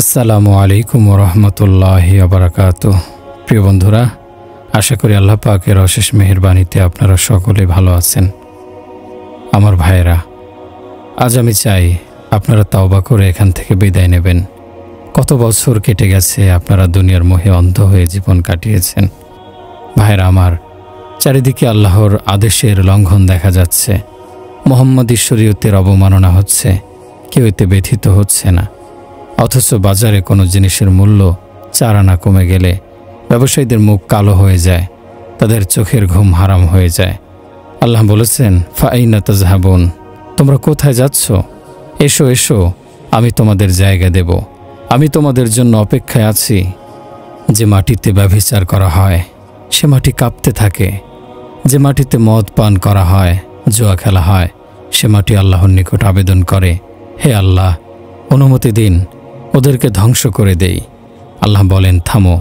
আসসালামু আলাইকুম রহমতুল্লাহি আবরাকাতুহ। প্রিয় বন্ধুরা, আশা করি আল্লাহ পাকের অশেষ মেহেরবানিতে আপনারা সকলে ভালো আছেন। আমার ভাইয়েরা, আজ আমি চাই আপনারা তাওবা করে এখান থেকে বিদায় নেবেন। কত বছর কেটে গেছে, আপনারা দুনিয়ার মোহে অন্ধ হয়ে জীবন কাটিয়েছেন। ভাইয়েরা আমার, চারিদিকে আল্লাহর আদেশের লঙ্ঘন দেখা যাচ্ছে, মোহাম্মদী শরীয়তের অবমাননা হচ্ছে, কেউ এতে ব্যথিত হচ্ছে না। অথচ বাজারে কোনো জিনিসের মূল্য 4 আনা কমে গেলে ব্যবসায়ীদের মুখ কালো হয়ে যায়, তাদের চোখের ঘুম হারাম হয়ে যায়। আল্লাহ বলেছেন, ফাইনা তাজহাবুন, তোমরা কোথায় যাচ্ছ? এসো এসো, আমি তোমাদের জায়গা দেব। আমি তোমাদের জন্য অপেক্ষায় আছি। যে মাটিতে ব্যভিচার করা হয় সে মাটি কাঁপতে থাকে, যে মাটিতে মদ পান করা হয়, জুয়া খেলা হয়, সে মাটি আল্লাহর নিকট আবেদন করে, হে আল্লাহ, অনুমতি দিন, ওদেরকে ধ্বংস করে দেই। আল্লাহ বলেন, থামো।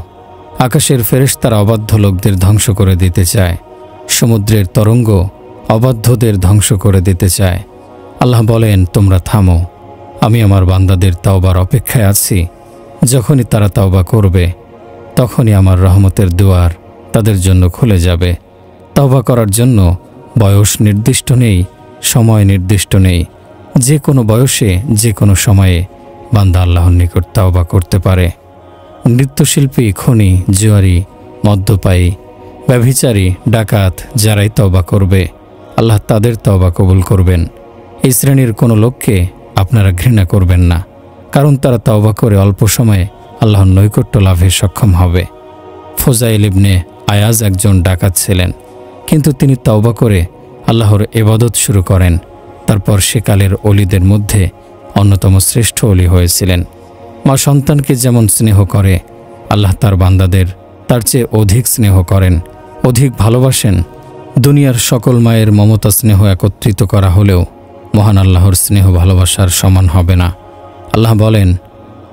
আকাশের ফেরেশতারা অবাধ্য লোকদের ধ্বংস করে দিতে চায়, সমুদ্রের তরঙ্গ অবাধ্যদের ধ্বংস করে দিতে চায়। আল্লাহ বলেন, তোমরা থামো, আমি আমার বান্দাদের তাওবার অপেক্ষায় আছি। যখনই তারা তাওবা করবে তখনই আমার রহমতের দুয়ার তাদের জন্য খুলে যাবে। তাওবা করার জন্য বয়স নির্দিষ্ট নেই, সময় নির্দিষ্ট নেই। যে কোনো বয়সে, যে কোনো সময়ে বান্দা আল্লাহর নিকট তাওবা করতে পারে। নৃত্যশিল্পী, খনি, জুয়ারি, মদ্যপায়ী, ব্যভিচারী, ডাকাত যারাই তওবা করবে আল্লাহ তাদের তওবা কবুল করবেন। এই শ্রেণীর কোনো লোককে আপনারা ঘৃণা করবেন না, কারণ তারা তওবা করে অল্প সময়ে আল্লাহর নৈকট্য লাভে সক্ষম হবে। ফোজাইল ইবনে আয়াজ একজন ডাকাত ছিলেন, কিন্তু তিনি তওবা করে আল্লাহর ইবাদত শুরু করেন। তারপর সেকালের অলিদের মধ্যে অন্যতম শ্রেষ্ঠ অলি হয়েছিলেন। মা সন্তানকে যেমন স্নেহ করে, আল্লাহ তার বান্দাদের তার চেয়ে অধিক স্নেহ করেন, অধিক ভালোবাসেন। দুনিয়ার সকল মায়ের মমতা স্নেহ একত্রিত করা হলেও মহান আল্লাহর স্নেহ ভালোবাসার সমান হবে না। আল্লাহ বলেন,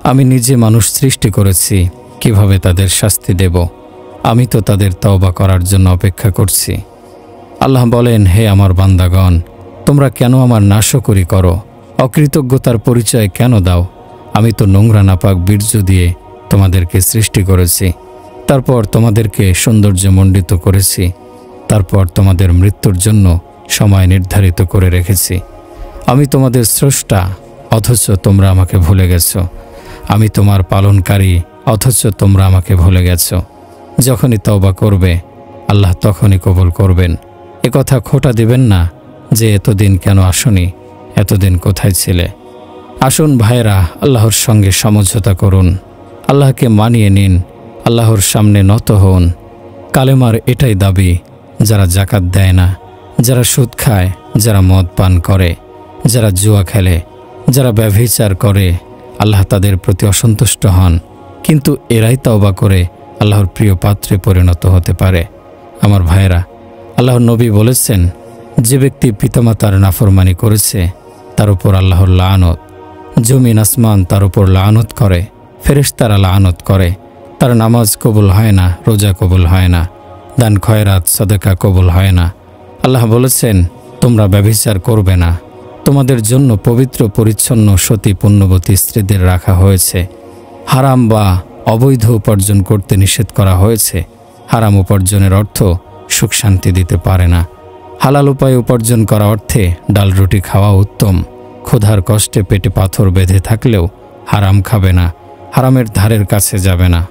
আমি নিজে মানুষ সৃষ্টি করেছি, কিভাবে তাদের শাস্তি দেব? আমি তো তাদের তওবা করার জন্য অপেক্ষা করছি। আল্লাহ বলেন, হে আমার বান্দাগণ, তোমরা কেন আমার নাশকরি করো? অকৃতজ্ঞতার পরিচয় কেন দাও? আমি তো নোংরা নাপাক বীর্য দিয়ে তোমাদেরকে সৃষ্টি করেছি, তারপর তোমাদেরকে সৌন্দর্যমণ্ডিত করেছি, তারপর তোমাদের মৃত্যুর জন্য সময় নির্ধারিত করে রেখেছি। আমি তোমাদের স্রষ্টা, অথচ তোমরা আমাকে ভুলে গেছো। আমি তোমার পালনকারী, অথচ তোমরা আমাকে ভুলে গেছো। যখনই তওবা করবে আল্লাহ তখনই কবুল করবেন। একথা খোঁটা দিবেন না যে এতদিন কেন আসনি, এতদিন কোথায় ছিলে? আসুন ভাইরা, আল্লাহর সঙ্গে সমঝোতা করুন, আল্লাহকে মানিয়ে নিন, আল্লাহর সামনে নত হন। কালেমার এটাই দাবি, যারা জাকাত দেয় না, যারা সুদ খায়, যারা মদ পান করে, যারা জুয়া খেলে, যারা ব্যভিচার করে, আল্লাহ তাদের প্রতি অসন্তুষ্ট হন। কিন্তু এরাই তওবা করে আল্লাহর প্রিয় পাত্রে পরিণত হতে পারে। আমার ভাইরা, আল্লাহর নবী বলেছেন, যে ব্যক্তি পিতামাতার নাফরমানি করেছে তার উপর আল্লাহর লাআনত। জমিন আসমান তার উপর লাআনত করে, ফেরেশতারা লাআনত করে। তার নামাজ কবুল হয় না, রোজা কবুল হয় না, দান খয়রাত সাদাকা কবুল হয় না। আল্লাহ বলেছেন, তোমরা ব্যভিচার করবে না, তোমাদের জন্য পবিত্র পরিচ্ছন্ন সতী পুণ্যবতী স্ত্রীদের রাখা হয়েছে। হারাম বা অবৈধ উপার্জন করতে নিষেধ করা হয়েছে। হারাম উপার্জনের অর্থ সুখ শান্তি দিতে পারে না। হালাল উপায়ে উপার্জন করা অর্থে ডাল রুটি খাওয়া উত্তম। ক্ষুধার কষ্টে পেটে পাথর বেঁধে থাকলেও হারাম খাবে না, হারামের ধারের কাছে যাবে না।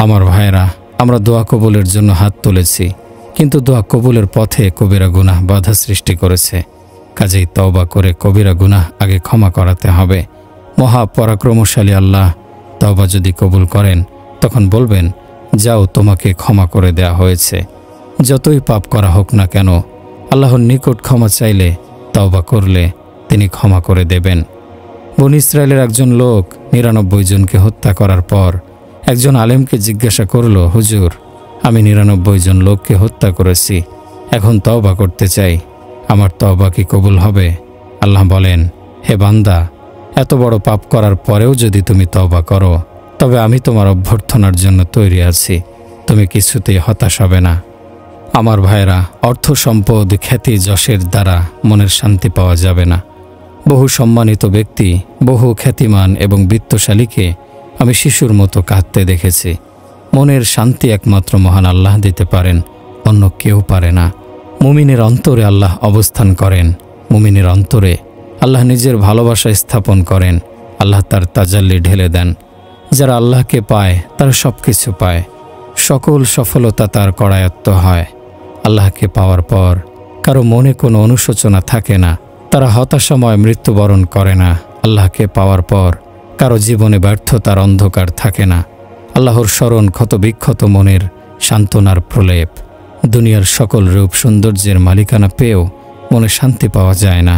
আমার ভাইরা, আমরা দোয়া কবুলের জন্য হাত তুলেছি, কিন্তু দোয়া কবুলের পথে কবিরা গুনাহ বাধা সৃষ্টি করেছে। কাজেই তওবা করে কবিরা গুনাহ আগে ক্ষমা করাতে হবে। মহা পরাক্রমশালী আল্লাহ তওবা যদি কবুল করেন তখন বলবেন, যাও, তোমাকে ক্ষমা করে দেয়া হয়েছে। যতই পাপ করা হোক না কেন, আল্লাহর নিকট ক্ষমা চাইলে, তওবা করলে তিনি ক্ষমা করে দেবেন। বনী ইসরায়েলের একজন লোক 99 জনকে হত্যা করার পর একজন আলেমকে জিজ্ঞাসা করল, হুজুর, আমি 99 জন লোককে হত্যা করেছি, এখন তওবা করতে চাই, আমার তওবা কি কবুল হবে? আল্লাহ বলেন, হে বান্দা, এত বড় পাপ করার পরেও যদি তুমি তওবা করো, তবে আমি তোমার অভ্যর্থনার জন্য তৈরি আছি, তুমি কিছুতেই হতাশ হবে না। আমার ভাইরা, অর্থ সম্পদ, খ্যাতি, যশের দ্বারা মনের শান্তি পাওয়া যাবে না। বহু সম্মানিত ব্যক্তি, বহু খ্যাতিমান এবং বিত্তশালীকে আমি শিশুর মতো কাঁদতে দেখেছি। মনের শান্তি একমাত্র মহান আল্লাহ দিতে পারেন, অন্য কেউ পারে না। মুমিনের অন্তরে আল্লাহ অবস্থান করেন। মুমিনের অন্তরে আল্লাহ নিজের ভালোবাসা স্থাপন করেন। আল্লাহ তার তাজাল্লি ঢেলে দেন। যারা আল্লাহকে পায় তারা সব কিছু পায়। সকল সফলতা তার করায়ত্ত হয়। আল্লাহকে পাওয়ার পর কারো মনে কোনো অনুশোচনা থাকে না। তারা হতাশাময় মৃত্যুবরণ করে না। আল্লাহকে পাওয়ার পর কারো জীবনে ব্যর্থতার অন্ধকার থাকে না। আল্লাহর স্মরণ ক্ষতবিক্ষত মনের সান্ত্বনার প্রলেপ। দুনিয়ার সকল রূপ সৌন্দর্যের মালিকানা পেয়েও মনে শান্তি পাওয়া যায় না।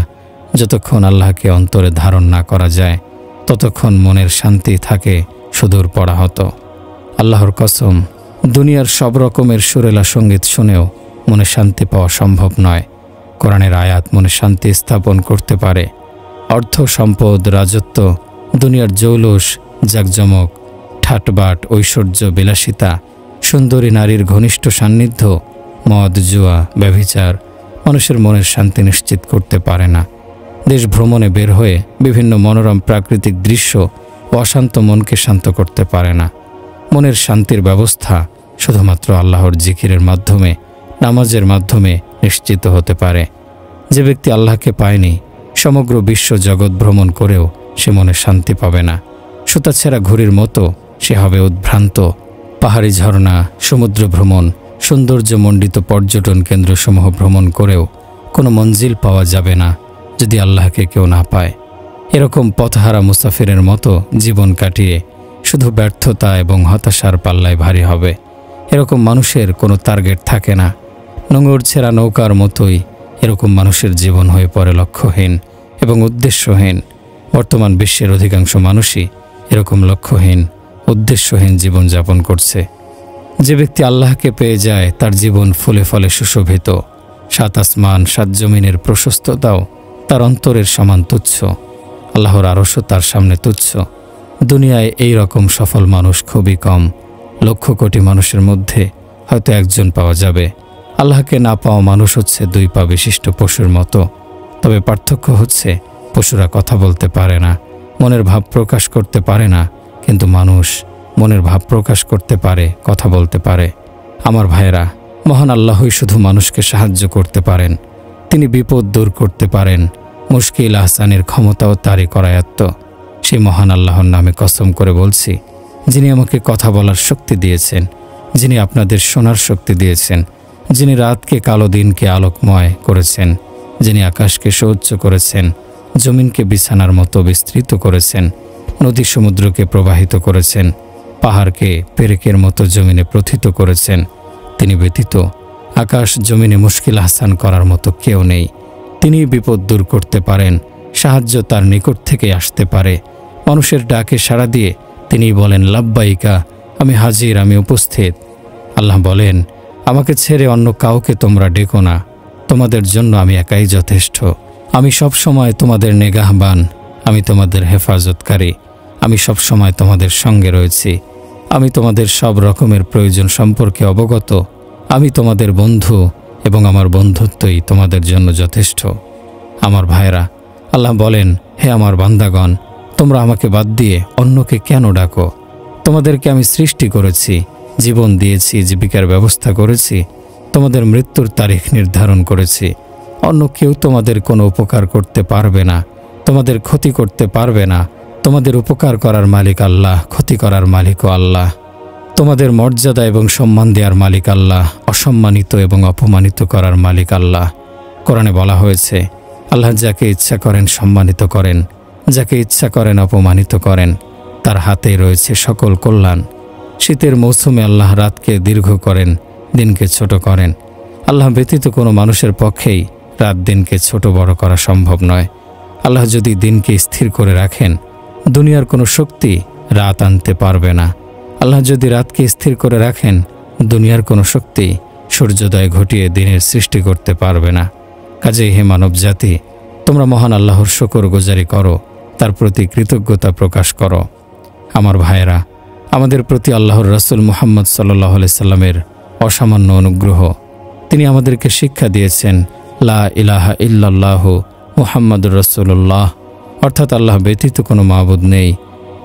যতক্ষণ আল্লাহকে অন্তরে ধারণ না করা যায় ততক্ষণ মনের শান্তি থাকে সুদূর পরাহত। আল্লাহর কসম, দুনিয়ার সব রকমের সুরেলা সঙ্গীত শুনেও মনে শান্তি পাওয়া সম্ভব নয়। কোরআনের আয়াত মনে শান্তি স্থাপন করতে পারে। অর্থ, সম্পদ, রাজত্ব, দুনিয়ার জৌলুস, জাকজমক, ঠাটবাট, ঐশ্বর্য, বিলাসিতা, সুন্দরী নারীর ঘনিষ্ঠ সান্নিধ্য, মদ, জুয়া, ব্যভিচার মানুষের মনের শান্তি নিশ্চিত করতে পারে না। দেশ ভ্রমণে বের হয়ে বিভিন্ন মনোরম প্রাকৃতিক দৃশ্য ও অশান্ত মনকে শান্ত করতে পারে না। মনের শান্তির ব্যবস্থা শুধুমাত্র আল্লাহর জিকিরের মাধ্যমে, নামাজের মাধ্যমে নিশ্চিত হতে পারে। যে ব্যক্তি আল্লাহকে পায়নি, সমগ্র বিশ্ব জগৎ ভ্রমণ করেও সে মনে শান্তি পাবে না। সুতাছেঁড়া ঘুড়ির মতো সে হবে উদ্ভ্রান্ত। পাহাড়ি ঝর্ণা, সমুদ্র ভ্রমণ, সৌন্দর্যমণ্ডিত পর্যটন কেন্দ্রসমূহ ভ্রমণ করেও কোনো মঞ্জিল পাওয়া যাবে না যদি আল্লাহকে কেউ না পায়। এরকম পথহারা মুসাফিরের মতো জীবন কাটিয়ে শুধু ব্যর্থতা এবং হতাশার পাল্লায় ভারী হবে। এরকম মানুষের কোনো টার্গেট থাকে না। নোঙর ছেঁড়া নৌকার মতোই এরকম মানুষের জীবন হয়ে পড়ে লক্ষ্যহীন এবং উদ্দেশ্যহীন। বর্তমান বিশ্বের অধিকাংশ মানুষই এরকম লক্ষ্যহীন, উদ্দেশ্যহীন জীবনযাপন করছে। যে ব্যক্তি আল্লাহকে পেয়ে যায় তার জীবন ফুলে ফলে সুশোভিত। 7 আসমান 7 জমিনের প্রশস্ততাও তার অন্তরের সমান তুচ্ছ। আল্লাহর আরশও তার সামনে তুচ্ছ। দুনিয়ায় এই রকম সফল মানুষ খুবই কম। লক্ষ কোটি মানুষের মধ্যে হয়তো একজন পাওয়া যাবে। আল্লাহকে না পাওয়া মানুষ হচ্ছে 2 পা বিশিষ্ট পশুর মতো। তবে পার্থক্য হচ্ছে পশুরা কথা বলতে পারে না, মনের ভাব প্রকাশ করতে পারে না, কিন্তু মানুষ মনের ভাব প্রকাশ করতে পারে, কথা বলতে পারে। আমার ভাইয়েরা, মহান আল্লাহই শুধু মানুষকে সাহায্য করতে পারেন। তিনি বিপদ দূর করতে পারেন। মুশকিল আহসানের ক্ষমতাও তারই করায়ত্ত। সেই মহান আল্লাহর নামে কসম করে বলছি, যিনি আমাকে কথা বলার শক্তি দিয়েছেন, যিনি আপনাদের শোনার শক্তি দিয়েছেন, যিনি রাতকে কালো দিনকে আলোকময় করেছেন, যিনি আকাশকে সুউচ্চ করেছেন, জমিনকে বিছানার মতো বিস্তৃত করেছেন, নদী সমুদ্রকে প্রবাহিত করেছেন, পাহাড়কে পেরেকের মতো জমিনে প্রথিত করেছেন, তিনি ব্যতীত আকাশ জমিনে মুশকিল আহসান করার মতো কেউ নেই। তিনি বিপদ দূর করতে পারেন। সাহায্য তার নিকট থেকে আসতে পারে। মানুষের ডাকে সাড়া দিয়ে তিনি বলেন, লাব্বাইকা, আমি হাজির, আমি উপস্থিত। আল্লাহ বলেন, আমাকে ছেড়ে অন্য কাউকে তোমরা ডেকো না। তোমাদের জন্য আমি একাই যথেষ্ট। আমি সব সময় তোমাদের নেগাহবান, আমি তোমাদের হেফাজতকারী, আমি সব সময় তোমাদের সঙ্গে রয়েছি, আমি তোমাদের সব রকমের প্রয়োজন সম্পর্কে অবগত, আমি তোমাদের বন্ধু এবং আমার বন্ধুত্বই তোমাদের জন্য যথেষ্ট। আমার ভাইরা, আল্লাহ বলেন, হে আমার বান্দাগণ, তোমরা আমাকে বাদ দিয়ে অন্যকে কেন ডাকো? তোমাদেরকে আমি সৃষ্টি করেছি, জীবন দিয়েছি, জীবিকার ব্যবস্থা করেছি, তোমাদের মৃত্যুর তারিখ নির্ধারণ করেছি। অন্য কেউ তোমাদের কোনো উপকার করতে পারবে না, তোমাদের ক্ষতি করতে পারবে না। তোমাদের উপকার করার মালিক আল্লাহ, ক্ষতি করার মালিকও আল্লাহ। তোমাদের মর্যাদা এবং সম্মান দেওয়ার মালিক আল্লাহ, অসম্মানিত এবং অপমানিত করার মালিক আল্লাহ। কোরআনে বলা হয়েছে, আল্লাহ যাকে ইচ্ছা করেন সম্মানিত করেন, যাকে ইচ্ছা করেন অপমানিত করেন। তার হাতেই রয়েছে সকল কল্যাণ। শীতের মৌসুমে আল্লাহ রাতকে দীর্ঘ করেন, দিনকে ছোট করেন। আল্লাহ ব্যতীত কোনো মানুষের পক্ষেই রাত দিনকে ছোট বড় করা সম্ভব নয়। আল্লাহ যদি দিনকে স্থির করে রাখেন, দুনিয়ার কোনো শক্তি রাত আনতে পারবে না। আল্লাহ যদি রাতকে স্থির করে রাখেন, দুনিয়ার কোনো শক্তি সূর্যোদয় ঘটিয়ে দিনের সৃষ্টি করতে পারবে না। কাজেই হে মানব জাতি, তোমরা মহান আল্লাহর শুকরগুজারি করো, তার প্রতি কৃতজ্ঞতা প্রকাশ করো। আমার ভাইয়েরা, আমাদের প্রতি আল্লাহর রাসূল মুহাম্মদ সাল্লাল্লাহু আলাইহি সাল্লামের অসামান্য অনুগ্রহ। তিনি আমাদেরকে শিক্ষা দিয়েছেন, লা ইলাহা ইল্লাল্লাহু মুহাম্মাদুর রাসূলুল্লাহ, অর্থাৎ আল্লাহ ব্যতীত কোনো মাবুদ নেই।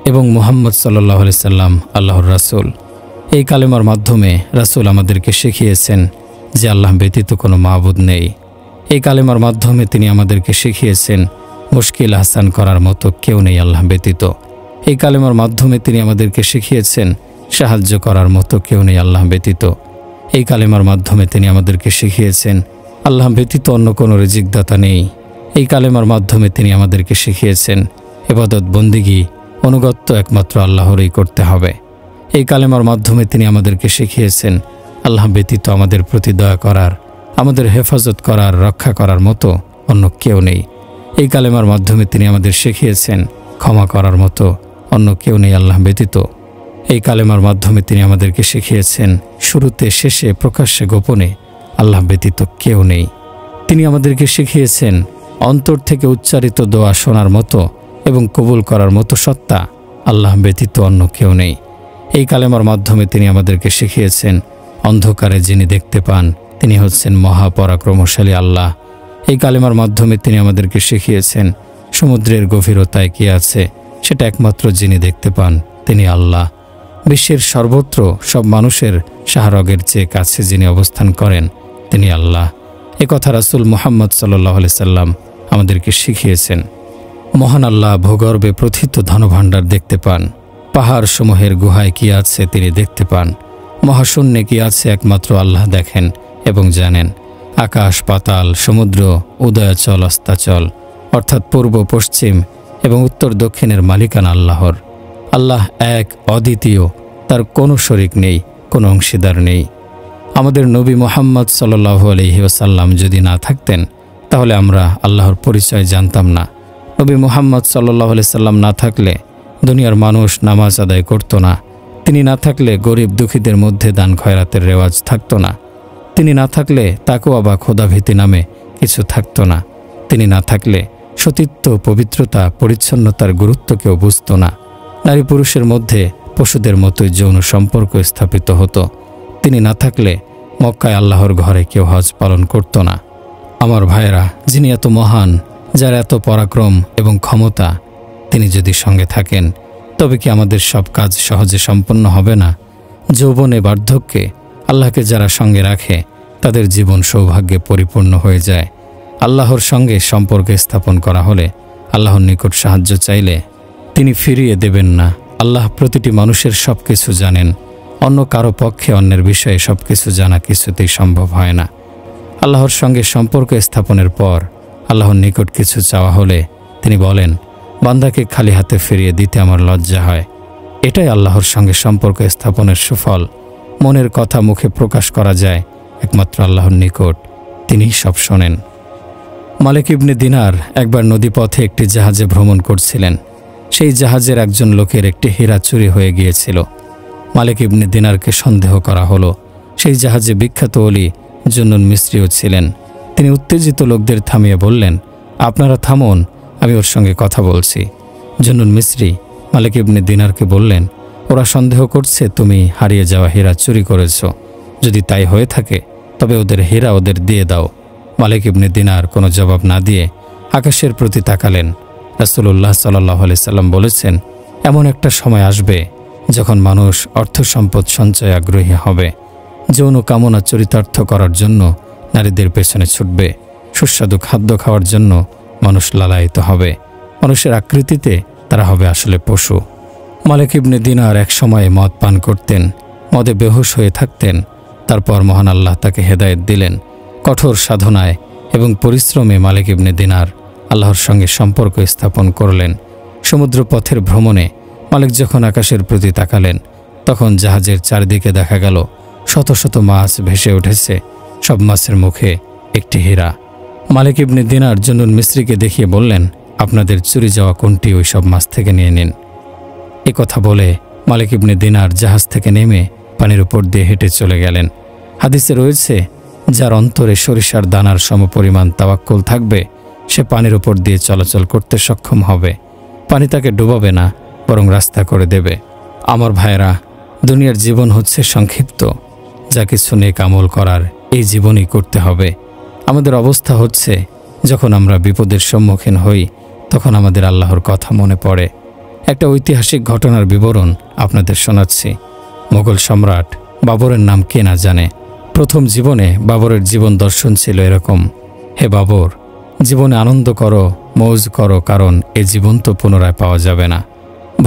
এবং মুহাম্মদ সাল্লাল্লাহু আলাইহি সাল্লাম আল্লাহর রাসূল। এই কালেমার মাধ্যমে রাসূল আমাদেরকে শিখিয়েছেন যে আল্লাহ ব্যতীত কোনো মাবুদ নেই। এই কালেমার মাধ্যমে তিনি আমাদেরকে শিখিয়েছেন মুশকিল আহসান করার মতো কেউ নেই আল্লাহ ব্যতীত। এই কালেমার মাধ্যমে তিনি আমাদেরকে শিখিয়েছেন সাহায্য করার মতো কেউ নেই আল্লাহ ব্যতীত। এই কালেমার মাধ্যমে তিনি আমাদেরকে শিখিয়েছেন আল্লাহ ব্যতীত অন্য কোনো রিজিকদাতা নেই। এই কালেমার মাধ্যমে তিনি আমাদেরকে শিখিয়েছেন ইবাদত বন্দিগি অনুগত্য একমাত্র আল্লাহরই করতে হবে। এই কালেমার মাধ্যমে তিনি আমাদেরকে শিখিয়েছেন আল্লাহ ব্যতীত আমাদের প্রতি দয়া করার, আমাদের হেফাজত করার, রক্ষা করার মতো অন্য কেউ নেই। এই কালেমার মাধ্যমে তিনি আমাদের শিখিয়েছেন ক্ষমা করার মতো অন্য কেউ নেই আল্লাহ ব্যতীত। এই কালেমার মাধ্যমে তিনি আমাদেরকে শিখিয়েছেন শুরুতে, শেষে, প্রকাশ্যে, গোপনে আল্লাহ ব্যতীত কেউ নেই। তিনি আমাদেরকে শিখিয়েছেন অন্তর থেকে উচ্চারিত দোয়া শোনার মতো এবং কবুল করার মতো সত্তা আল্লাহ ব্যতীত অন্য কেউ নেই। এই কালেমার মাধ্যমে তিনি আমাদেরকে শিখিয়েছেন অন্ধকারে যিনি দেখতে পান তিনি হচ্ছেন মহাপরাক্রমশালী আল্লাহ। এই কালেমার মাধ্যমে তিনি আমাদেরকে শিখিয়েছেন সমুদ্রের গভীরতায় কি আছে সেটা একমাত্র যিনি দেখতে পান তিনি আল্লাহ। বিশ্বের সর্বত্র সব মানুষের শাহরগের চেয়ে কাছে যিনি অবস্থান করেন তিনি আল্লাহ। একথা রাসূল মুহাম্মদ সাল্লাল্লাহু আলাইহি সাল্লাম আমাদেরকে শিখিয়েছেন। মহান আল্লাহ ভূগর্ভে প্রথিত ধনভাণ্ডার দেখতে পান। পাহাড় সমূহের গুহায় কি আছে তিনি দেখতে পান। মহাশূন্যে কি আছে একমাত্র আল্লাহ দেখেন এবং জানেন। আকাশ পাতাল, সমুদ্র, উদয়াচল অস্তাচল অর্থাৎ পূর্ব পশ্চিম এবং উত্তর দক্ষিণের মালিকানা আল্লাহর। আল্লাহ এক, অদ্বিতীয়, তার কোনো শরিক নেই, কোনো অংশীদার নেই। আমাদের নবী মুহাম্মদ সাল্লাল্লাহু আলাইহি ওয়াসাল্লাম যদি না থাকতেন তাহলে আমরা আল্লাহর পরিচয় জানতাম না। নবী মুহাম্মদ সাল্লাল্লাহু আলাইহি সাল্লাম না থাকলে দুনিয়ার মানুষ নামাজ আদায় করত না। তিনি না থাকলে গরিব দুঃখীদের মধ্যে দান খয়রাতের রেওয়াজ থাকত না। তিনি না থাকলে তাকওয়া বা খোদাভীতি নামে কিছু থাকত না। তিনি না থাকলে সতীত্ব, পবিত্রতা, পরিচ্ছন্নতার গুরুত্ব কেউ বুঝত না। নারী পুরুষের মধ্যে পশুদের মতোই যৌন সম্পর্ক স্থাপিত হতো। তিনি না থাকলে মক্কায় আল্লাহর ঘরে কেউ হজ পালন করত না। আমার ভাইয়েরা, যিনি এত মহান, যার এত পরাক্রম এবং ক্ষমতা, তিনি যদি সঙ্গে থাকেন তবে কি আমাদের সব কাজ সহজে সম্পন্ন হবে না? যৌবনে, বার্ধক্যে আল্লাহকে যারা সঙ্গে রাখে তাদের জীবন সৌভাগ্যে পরিপূর্ণ হয়ে যায়। আল্লাহর সঙ্গে সম্পর্ক স্থাপন করা হলে, আল্লাহর নিকট সাহায্য চাইলে তিনি ফিরিয়ে দেবেন না। আল্লাহ প্রতিটি মানুষের সব কিছু জানেন। অন্য কারো পক্ষে অন্যের বিষয়ে সব কিছু জানা কিছুতেই সম্ভব হয় না। আল্লাহর সঙ্গে সম্পর্ক স্থাপনের পর আল্লাহর নিকট কিছু চাওয়া হলে তিনি বলেন, বান্দাকে খালি হাতে ফিরিয়ে দিতে আমার লজ্জা হয়। এটাই আল্লাহর সঙ্গে সম্পর্ক স্থাপনের সুফল। মনের কথা মুখে প্রকাশ করা যায় একমাত্র আল্লাহর নিকট, তিনিই সব শোনেন। মালিক ইবনে দিনার একবার নদীপথে একটি জাহাজে ভ্রমণ করছিলেন। সেই জাহাজের একজন লোকের একটি হীরা চুরি হয়ে গিয়েছিল। মালিক ইবনে দিনারকে সন্দেহ করা হলো। সেই জাহাজে বিখ্যাত ওলি জুন্নুন মিসরিও ছিলেন। তিনি উত্তেজিত লোকদের থামিয়ে বললেন, আপনারা থামুন, আমি ওর সঙ্গে কথা বলছি। জুন্নুন মিসরি মালিক ইবনে দিনারকে বললেন, ওরা সন্দেহ করছে তুমি হারিয়ে যাওয়া হীরা চুরি করেছ। যদি তাই হয়ে থাকে তবে ওদের হীরা ওদের দিয়ে দাও। মালিক ইবনে দিনার কোনো জবাব না দিয়ে আকাশের প্রতি তাকালেন। রাসূলুল্লাহ সাল্লাল্লাহু আলাইহি সাল্লাম বলেছেন, এমন একটা সময় আসবে যখন মানুষ অর্থ সম্পদ সঞ্চয়ে আগ্রহী হবে। যৌন কামনা চরিতার্থ করার জন্য নারীদের পেছনে ছুটবে। সুস্বাদু খাদ্য খাওয়ার জন্য মানুষ লালায়িত হবে। মানুষের আকৃতিতে তারা হবে আসলে পশু। মালিক ইবনে দিনার এক সময়ে মদ পান করতেন, মদে বেহুশ হয়ে থাকতেন। তারপর মহান আল্লাহ তাকে হেদায়েত দিলেন। কঠোর সাধনায় এবং পরিশ্রমে মালিক ইবনে দিনার আল্লাহর সঙ্গে সম্পর্ক স্থাপন করলেন। সমুদ্র পথের ভ্রমণে মালিক যখন আকাশের প্রতি তাকালেন তখন জাহাজের চারদিকে দেখা গেল শত শত মাছ ভেসে উঠেছে। সব মাছের মুখে একটি হীরা। মালিক ইবনে দিনার জুন্নুন মিসরিকে দেখিয়ে বললেন, আপনাদের চুরি যাওয়া কোনটি ওই সব মাছ থেকে নিয়ে নিন। এ কথা বলে মালিক ইবনে দিনার জাহাজ থেকে নেমে পানির উপর দিয়ে হেঁটে চলে গেলেন। হাদিসে রয়েছে, যার অন্তরে সরিষার দানার সমপরিমাণ তাওয়াক্কুল থাকবে সে পানির উপর দিয়ে চলাচল করতে সক্ষম হবে। পানি তাকে ডুবাবে না, বরং রাস্তা করে দেবে। আমার ভাইয়েরা, দুনিয়ার জীবন হচ্ছে সংক্ষিপ্ত। যা কিছু নেক আমল করার এই জীবনই করতে হবে। আমাদের অবস্থা হচ্ছে, যখন আমরা বিপদের সম্মুখীন হই তখন আমাদের আল্লাহর কথা মনে পড়ে একটা ঐতিহাসিক ঘটনার বিবরণ আপনাদের শোনাচ্ছি। মোগল সম্রাট বাবরের নাম কে না জানে। প্রথম জীবনে বাবরের জীবন দর্শন ছিল এরকম: হে বাবর, জীবনে আনন্দ করো, মৌজ করো, কারণ এ জীবন তো পুনরায় পাওয়া যাবে না।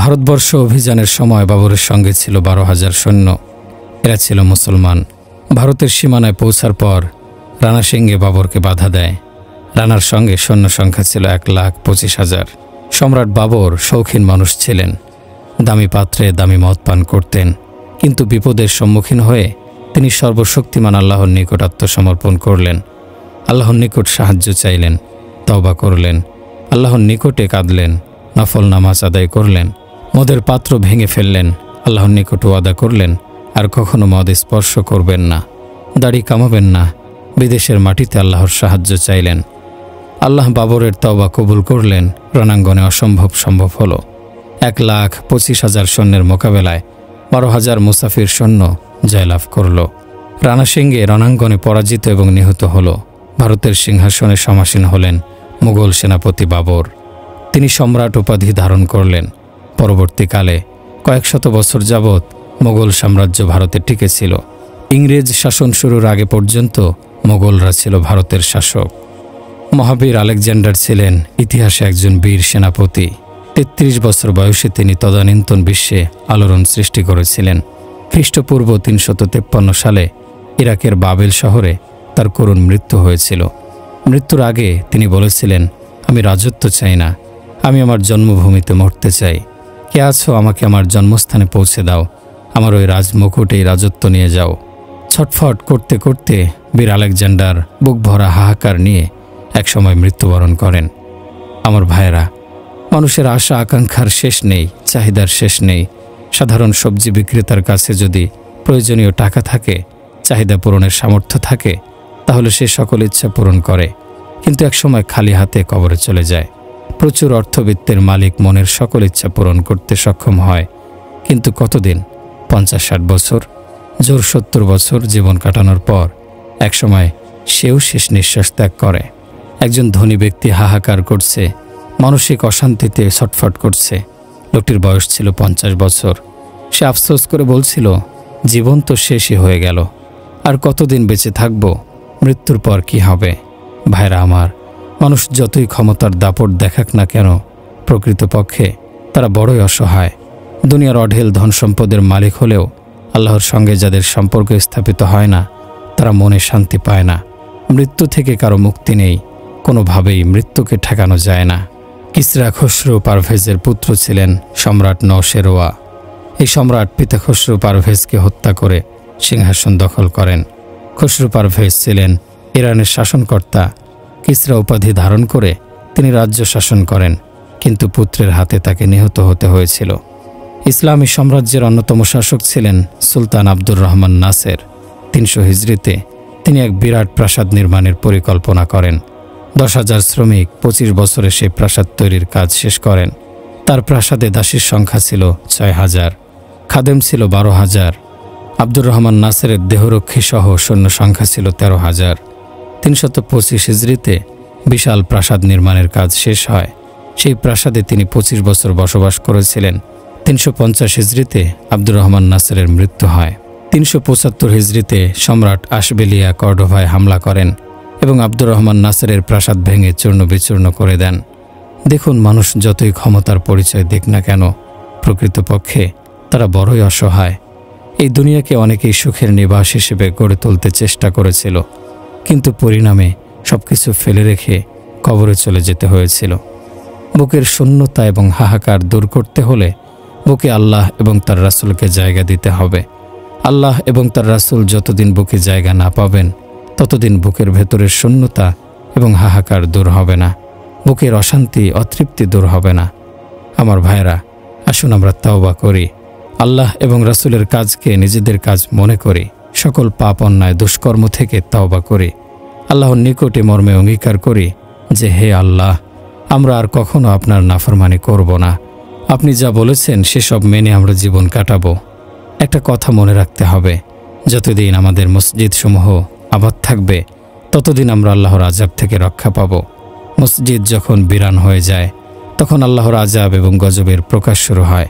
ভারতবর্ষ অভিযানের সময় বাবরের সঙ্গে ছিল 12,000 সৈন্য। এরা ছিল মুসলমান। ভারতের সীমানায় পৌঁছার পর রানা সিংহে বাবরকে বাধা দেয়। রানার সঙ্গে সৈন্য সংখ্যা ছিল 1,25,000। সম্রাট বাবর শৌখিন মানুষ ছিলেন। দামি পাত্রে দামি মদ পান করতেন, কিন্তু বিপদের সম্মুখীন হয়ে তিনি সর্বশক্তিমান আল্লাহর নিকট আত্মসমর্পণ করলেন। আল্লাহর নিকট সাহায্য চাইলেন, তওবা করলেন, আল্লাহর নিকটে কাঁদলেন, নফল নামাজ আদায় করলেন, মদের পাত্র ভেঙে ফেললেন, আল্লাহর নিকট ওয়াদা করলেন আর কখনো মদ স্পর্শ করবেন না, দাড়ি কামাবেন না, বিদেশের মাটিতে আল্লাহর সাহায্য চাইলেন। আল্লাহ বাবরের তওবা কবুল করলেন। রণাঙ্গনে অসম্ভব সম্ভব হল। 1,25,000 সৈন্যের মোকাবেলায় 12,000 মুসাফির সৈন্য জয়লাভ করল। রানা সিংহে রণাঙ্গনে পরাজিত এবং নিহত হল। ভারতের সিংহাসনে সমাসীন হলেন মুঘল সেনাপতি বাবর। তিনি সম্রাট উপাধি ধারণ করলেন। পরবর্তীকালে কয়েক শত বছর যাবৎ মোগল সাম্রাজ্য ভারতে টিকেছিল। ইংরেজ শাসন শুরুর আগে পর্যন্ত মোগলরা ছিল ভারতের শাসক। মহাবীর আলেকজান্ডার ছিলেন ইতিহাসে একজন বীর সেনাপতি। 33 বছর বয়সে তিনি তদানীন্তন বিশ্বে আলোড়ন সৃষ্টি করেছিলেন। খ্রিস্টপূর্ব 353 সালে ইরাকের বাবেল শহরে তার করুণ মৃত্যু হয়েছিল। মৃত্যুর আগে তিনি বলেছিলেন, আমি রাজত্ব চাই না, আমি আমার জন্মভূমিতে মরতে চাই। কে আছো, আমাকে আমার জন্মস্থানে পৌঁছে দাও, আমার ওই রাজমুকুটেই রাজত্ব নিয়ে যাও। ছটফট করতে করতে বীর আলেকজান্ডার বুক ভরা হাহাকার নিয়ে একসময় মৃত্যুবরণ করেন। আমার ভাইয়েরা, মানুষের আশা আকাঙ্ক্ষার শেষ নেই, চাহিদার শেষ নেই। সাধারণ সবজি বিক্রেতার কাছে যদি প্রয়োজনীয় টাকা থাকে, চাহিদা পূরণের সামর্থ্য থাকে, তাহলে সে সকল ইচ্ছা পূরণ করে, কিন্তু একসময় খালি হাতে কবরে চলে যায়। প্রচুর অর্থবিত্তের মালিক মনের সকল ইচ্ছা পূরণ করতে সক্ষম হয়, কিন্তু কতদিন? 50-60 বছর, জোর 70 বছর জীবন কাটানোর পর একসময় সেও শেষ নিঃশ্বাস ত্যাগ করে। একজন ধনী ব্যক্তি হাহাকার করছে, মানসিক অশান্তিতে ছটফট করছে। লোকটির বয়স ছিল 50 বছর। সে আফসোস করে বলছিল, জীবন তো শেষই হয়ে গেল, আর কতদিন বেঁচে থাকব? মৃত্যুর পর কি হবে? ভাইরা আমার, মানুষ যতই ক্ষমতার দাপট দেখাক না কেন, প্রকৃতপক্ষে তারা বড়ই অসহায়। দুনিয়ার অঢেল ধন সম্পদের মালিক হলেও আল্লাহর সঙ্গে যাদের সম্পর্ক স্থাপিত হয় না, তারা মনে শান্তি পায় না। মৃত্যু থেকে কারো মুক্তি নেই, কোনোভাবেই মৃত্যুকে ঠেকানো যায় না। কিসরা খসরু পারভেজের পুত্র ছিলেন সম্রাট নওশেরওয়া। এই সম্রাট পিতা খসরু পারভেজকে হত্যা করে সিংহাসন দখল করেন। খসরু পারভেজ ছিলেন ইরানের শাসনকর্তা। কিসরা উপাধি ধারণ করে তিনি রাজ্য শাসন করেন, কিন্তু পুত্রের হাতে তাকে নিহত হতে হয়েছিল। ইসলামী সাম্রাজ্যের অন্যতম শাসক ছিলেন সুলতান আব্দুর রহমান নাসের। 300 হিজরিতে তিনি এক বিরাট প্রাসাদ নির্মাণের পরিকল্পনা করেন। 10,000 শ্রমিক 25 বছরে সেই প্রাসাদ তৈরির কাজ শেষ করেন। তার প্রাসাদে দাসীর সংখ্যা ছিল 6,000, খাদেম ছিল 12,000। আব্দুর রহমান নাসেরের দেহরক্ষী সহ সৈন্য সংখ্যা ছিল 13,000। 325 হিজরিতে বিশাল প্রাসাদ নির্মাণের কাজ শেষ হয়। সেই প্রাসাদে তিনি 25 বছর বসবাস করেছিলেন। 350 হিজরিতে আব্দুর রহমান নাসেরের মৃত্যু হয়। 375 হিজরিতে সম্রাট আশবেলিয়া কর্ডোভায় হামলা করেন এবং আব্দুর রহমান নাসেরের প্রাসাদ ভেঙে চূর্ণ বিচূর্ণ করে দেন। দেখুন, মানুষ যতই ক্ষমতার পরিচয় দিক না কেন, প্রকৃতপক্ষে তারা বড়ই অসহায়। এই দুনিয়াকে অনেকেই সুখের নিবাস হিসেবে গড়ে তুলতে চেষ্টা করেছিল, কিন্তু পরিণামে সবকিছু ফেলে রেখে কবরে চলে যেতে হয়েছিল। বুকের শূন্যতা এবং হাহাকার দূর করতে হলে বুকে আল্লাহ এবং তার রাসূলকে জায়গা দিতে হবে। আল্লাহ এবং তার রাসূল যতদিন বুকে জায়গা না পাবেন, ততদিন বুকের ভেতরের শূন্যতা এবং হাহাকার দূর হবে না, বুকের অশান্তি অতৃপ্তি দূর হবে না। আমার ভাইরা, আসুন আমরা তওবা করি, আল্লাহ এবং রাসূলের কাজকে নিজেদের কাজ মনে করি, সকল পাপ অন্যায় দুষ্কর্ম থেকে তওবা করি, আল্লাহর নিকটে মর্মে অঙ্গীকার করি যে, হে আল্লাহ, আমরা আর কখনো আপনার নাফরমানি করব না। আপনি যা বলেছেন সেসব মেনে আমরা জীবন কাটাবো। একটা কথা মনে রাখতে হবে, যতদিন আমাদের মসজিদসমূহ আবাদ থাকবে, ততদিন আমরা আল্লাহর আযাব থেকে রক্ষা পাব। মসজিদ যখন বিরান হয়ে যায়, তখন আল্লাহর আযাব এবং গজবের প্রকাশ শুরু হয়।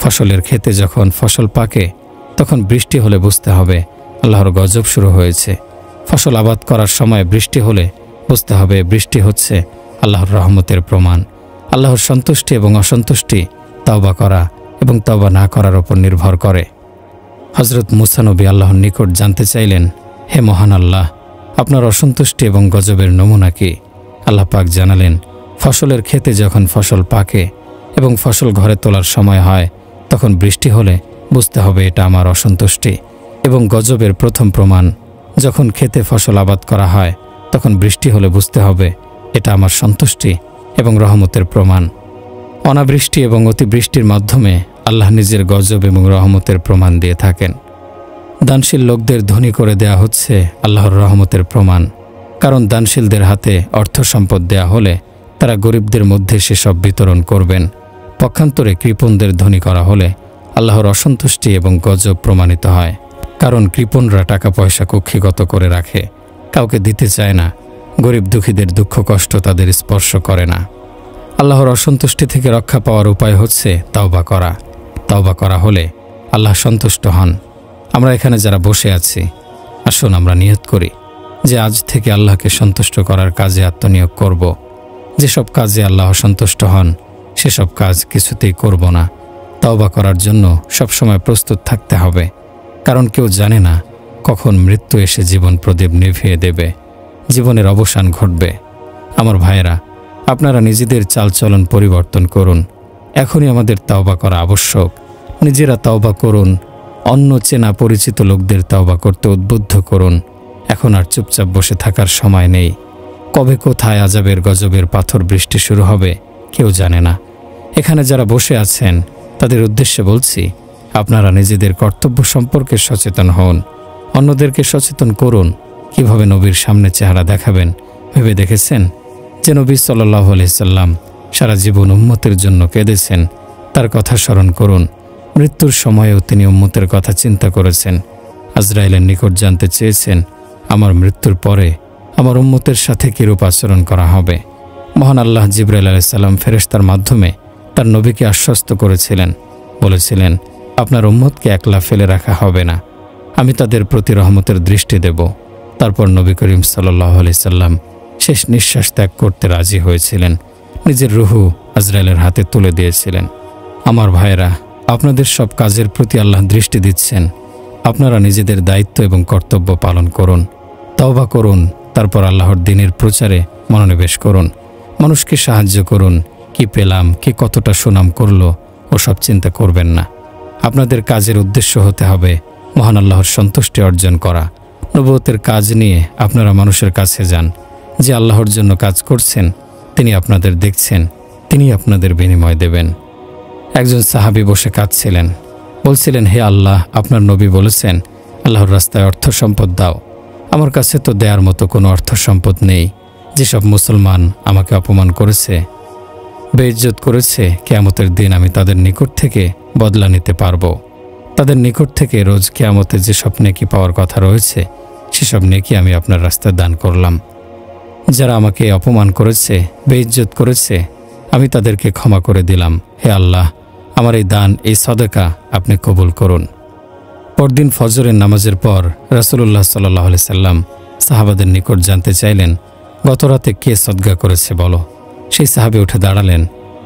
ফসলের ক্ষেতে যখন ফসল পাকে তখন বৃষ্টি হলে বুঝতে হবে আল্লাহর গজব শুরু হয়েছে। ফসল আবাদ করার সময় বৃষ্টি হলে বুঝতে হবে বৃষ্টি হচ্ছে আল্লাহর রহমতের প্রমাণ। আল্লাহর সন্তুষ্টি এবং অসন্তুষ্টি তওবা করা এবং তওবা না করার উপর নির্ভর করে। হযরত মূসা নবী আল্লাহর নিকট জানতে চাইলেন, হে মহান আল্লাহ, আপনার অসন্তুষ্টি এবং গজবের নমুনা কি? আল্লাহ পাক জানালেন, ফসলের ক্ষেতে যখন ফসল পাকে এবং ফসল ঘরে তোলার সময় হয় তখন বৃষ্টি হলে বুঝতে হবে এটা আমার অসন্তুষ্টি এবং গজবের প্রথম প্রমাণ। যখন ক্ষেতে ফসল আবাদ করা হয় তখন বৃষ্টি হলে বুঝতে হবে এটা আমার সন্তুষ্টি এবং রহমতের প্রমাণ। অনাবৃষ্টি এবং অতিবৃষ্টির মাধ্যমে আল্লাহ নিজের গজব এবং রহমতের প্রমাণ দিয়ে থাকেন। দানশীল লোকদের ধনী করে দেয়া হচ্ছে আল্লাহর রহমতের প্রমাণ, কারণ দানশীলদের হাতে অর্থ সম্পদ দেয়া হলে তারা গরিবদের মধ্যে সেসব বিতরণ করবেন। পক্ষান্তরে কৃপণদের ধনী করা হলে আল্লাহর অসন্তুষ্টি এবং গজব প্রমাণিত হয়, কারণ কৃপণরা টাকা পয়সা কক্ষিগত করে রাখে, কাউকে দিতে চায় না। গরিব দুঃখীদের দুঃখ কষ্ট তাদের স্পর্শ করে না। আল্লাহর অসন্তুষ্টি থেকে রক্ষা পাওয়ার উপায় হচ্ছে তওবা করা। তওবা করা হলে আল্লাহ সন্তুষ্ট হন। আমরা এখানে যারা বসে আছি, আসুন আমরা নিয়ত করি যে আজ থেকে আল্লাহকে সন্তুষ্ট করার কাজে আত্মনিয়োগ করব। যেসব কাজে আল্লাহ সন্তুষ্ট হন সেসব কাজ কিছুতেই করব না। তওবা করার জন্য সবসময় প্রস্তুত থাকতে হবে, কারণ কেউ জানে না কখন মৃত্যু এসে জীবন প্রদীপ নিভিয়ে দেবে, জীবনের অবসান ঘটবে। আমার ভাইয়েরা, আপনারা নিজেদের চালচলন পরিবর্তন করুন। এখনই আমাদের তওবা করা আবশ্যক। নিজেরা তওবা করুন, অন্য চেনা পরিচিত লোকদের তওবা করতে উদ্বুদ্ধ করুন। এখন আর চুপচাপ বসে থাকার সময় নেই। কবে কোথায় আযাবের গজবের পাথর বৃষ্টি শুরু হবে কেউ জানে না। এখানে যারা বসে আছেন তাদের উদ্দেশ্যে বলছি, আপনারা নিজেদের কর্তব্য সম্পর্কে সচেতন হন, অন্যদেরকে সচেতন করুন। কিভাবে নবীর সামনে চেহারা দেখাবেন ভেবে দেখেছেন? যে নবী সাল্লাল্লাহু আলাইহি সাল্লাম সারা জীবন উম্মতের জন্য কেঁদেছেন, তার কথা স্মরণ করুন। মৃত্যুর সময়েও তিনি উম্মতের কথা চিন্তা করেছেন। আজরাইলের নিকট জানতে চেয়েছেন আমার মৃত্যুর পরে আমার উম্মতের সাথে কিরূপ আচরণ করা হবে। মহান আল্লাহ জিবরাইল আলাইহিস সালাম ফেরেশতার মাধ্যমে তার নবীকে আশ্বস্ত করেছিলেন, বলেছিলেন আপনার উম্মতকে একলা ফেলে রাখা হবে না, আমি তাদের প্রতি রহমতের দৃষ্টি দেব। তারপর নবী করিম সাল্লাল্লাহু আলাইহি সাল্লাম শেষ নিঃশ্বাস ত্যাগ করতে রাজি হয়েছিলেন, নিজের রুহু আজরাইলের হাতে তুলে দিয়েছিলেন। আমার ভাইয়েরা, আপনাদের সব কাজের প্রতি আল্লাহ দৃষ্টি দিচ্ছেন। আপনারা নিজেদের দায়িত্ব এবং কর্তব্য পালন করুন, তওবা করুন, তারপর আল্লাহর দ্বীনের প্রচারে মনোনিবেশ করুন। মানুষকে সাহায্য করুন। কি পেলাম, কি কতটা সুনাম করলো ওসব চিন্তা করবেন না। আপনাদের কাজের উদ্দেশ্য হতে হবে মহান আল্লাহর সন্তুষ্টি অর্জন করা। নবুয়তের কাজ নিয়ে আপনারা মানুষের কাছে যান। যে আল্লাহর জন্য কাজ করছেন তিনি আপনাদের দেখছেন, তিনি আপনাদের বিনিময় দেবেন। একজন সাহাবী বসে কাঁদছিলেন, বলছিলেন, হে আল্লাহ, আপনার নবী বলেছেন আল্লাহর রাস্তায় অর্থ সম্পদ দাও। আমার কাছে তো দেওয়ার মতো কোনো অর্থ সম্পদ নেই। যেসব মুসলমান আমাকে অপমান করেছে, বেইজ্জত করেছে, কিয়ামতের দিন আমি তাদের নিকট থেকে বদলা নিতে পারবো। তাদের নিকট থেকে রোজ কিয়ামতে যেসব নেকি পাওয়ার কথা রয়েছে সেসব নেকি আমি আপনার রাস্তায় দান করলাম। যারা আমাকে অপমান করেছে, বেইজ্জত করেছে, আমি তাদেরকে ক্ষমা করে দিলাম। হে আল্লাহ, আমার এই দান, এই সদকা আপনি কবুল করুন। পরদিন ফজরের নামাজের পর রাসূলুল্লাহ সাল্লাল্লাহু আলাইহি সাল্লাম সাহাবাদের নিকট জানতে চাইলেন, গত রাতে কে সদকা করেছে বলো। সেই সাহাবী উঠে দাঁড়ালেন।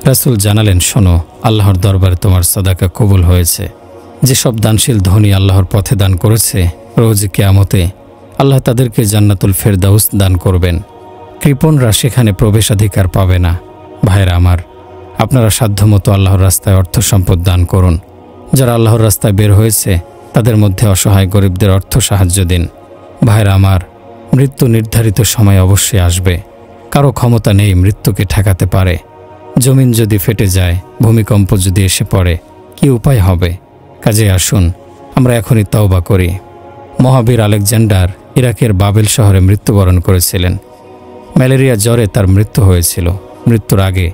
রাসূল জানালেন, শোনো, আল্লাহর দরবারে তোমার সদকা কবুল হয়েছে। যেসব দানশীল ধনী আল্লাহর পথে দান করেছে, রোজ কিয়ামতে আল্লাহ তাদেরকে জান্নাতুল ফেরদাউস দান করবেন। কৃপণরা সেখানে প্রবেশাধিকার পাবে না। ভাইরা আমার, আপনারা সাধ্যমতো আল্লাহর রাস্তায় অর্থ সম্পদ দান করুন। যারা আল্লাহর রাস্তায় বের হয়েছে তাদের মধ্যে অসহায় গরিবদের অর্থ সাহায্য দিন। ভাইরা আমার, মৃত্যু নির্ধারিত সময় অবশ্যই আসবে। কারো ক্ষমতা নেই মৃত্যুকে ঠেকাতে পারে। জমিন যদি ফেটে যায়, ভূমিকম্প যদি এসে পড়ে, কি উপায় হবে? কাজে আসুন আমরা এখনই তওবা করি। মহাবীর আলেকজান্ডার ইরাকের বাবেল শহরে মৃত্যুবরণ করেছিলেন। ম্যালেরিয়া জ্বরে তার মৃত্যু হয়েছিল। মৃত্যুর আগে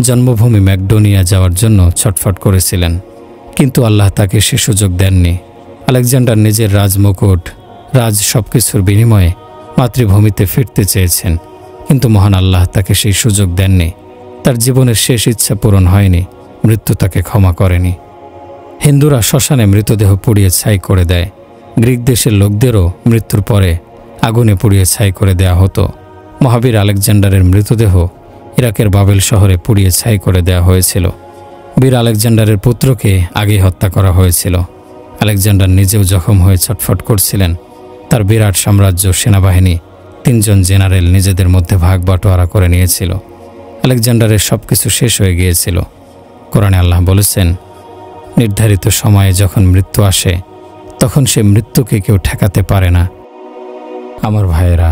জন্মভূমি ম্যাকডোনিয়া যাওয়ার জন্য ছটফট করেছিলেন, কিন্তু আল্লাহ তাকে সে সুযোগ দেননি। আলেকজান্ডার নিজের রাজমুকুট, সবকিছুর বিনিময়ে মাতৃভূমিতে ফিরতে চেয়েছেন, কিন্তু মহান আল্লাহ তাকে সেই সুযোগ দেননি। তার জীবনের শেষ ইচ্ছা পূরণ হয়নি, মৃত্যু তাকে ক্ষমা করেনি। হিন্দুরা শ্মশানে মৃতদেহ পুড়িয়ে ছাই করে দেয়। গ্রিক দেশের লোকদেরও মৃত্যুর পরে আগুনে পুড়িয়ে ছাই করে দেয়া হতো। মহাবীর আলেকজান্ডারের মৃতদেহ ইরাকের বাবেল শহরে পুড়িয়ে ছাই করে দেয়া হয়েছিল। বীর আলেকজান্ডারের পুত্রকে আগেই হত্যা করা হয়েছিল। আলেকজান্ডার নিজেও জখম হয়ে ছটফট করছিলেন। তার বিরাট সাম্রাজ্য, সেনাবাহিনী, 3 জন জেনারেল নিজেদের মধ্যে ভাগ বাটোয়ারা করে নিয়েছিল। আলেকজান্ডারের সব কিছু শেষ হয়ে গিয়েছিল। কোরআনে আল্লাহ বলেছেন, নির্ধারিত সময়ে যখন মৃত্যু আসে তখন সে মৃত্যুকে কেউ ঠেকাতে পারে না। আমার ভাইয়েরা,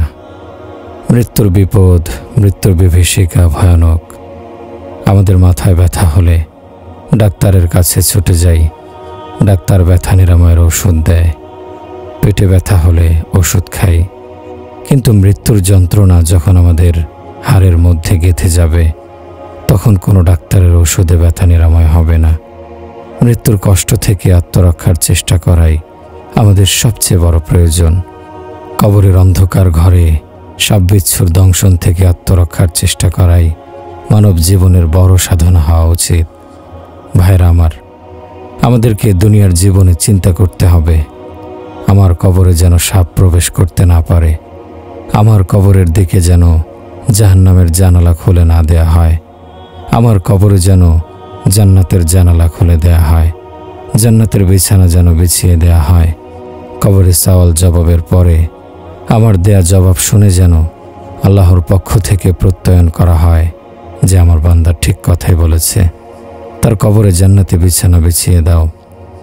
মৃত্যুর বিপদ, মৃত্যুর বিভীষিকা ভয়ানক। আমাদের মাথায় ব্যথা হলে ডাক্তারের কাছে ছুটে যাই। ডাক্তার ব্যথা নিরাময়ের ওষুধ দেয়। পেটে ব্যথা হলে ওষুধ খাই। কিন্তু মৃত্যুর যন্ত্রণা যখন আমাদের হাড়ের মধ্যে গেঁথে যাবে, তখন কোনো ডাক্তারের ওষুধে ব্যথা নিরাময় হবে না। মৃত্যুর কষ্ট থেকে আত্মরক্ষার চেষ্টা করাই আমাদের সবচেয়ে বড় প্রয়োজন। কবরের অন্ধকার ঘরে সাববিচ্ছুর দংশন থেকে আত্মরক্ষার চেষ্টা করাই মানব জীবনের বড় সাধনা হওয়া উচিত। ভাইরা আমার, আমাদেরকে দুনিয়ার জীবনে চিন্তা করতে হবে, আমার কবরে যেন সাপ প্রবেশ করতে না পারে। আমার কবরের দিকে যেন জাহান্নামের জানালা খুলে না দেয়া হয়। আমার কবরে যেন জান্নাতের জানালা খুলে দেয়া হয়। জান্নাতের বিছানা যেন বিছিয়ে দেয়া হয়। কবরে সওয়াল জবাবের পরে আমার দেয়া জবাব শুনে যেন আল্লাহর পক্ষ থেকে প্রত্যয়ন করা হয় যে আমার বান্দা ঠিক কথাই বলেছে। তার কবরে জান্নাতে বিছানা বিছিয়ে দাও,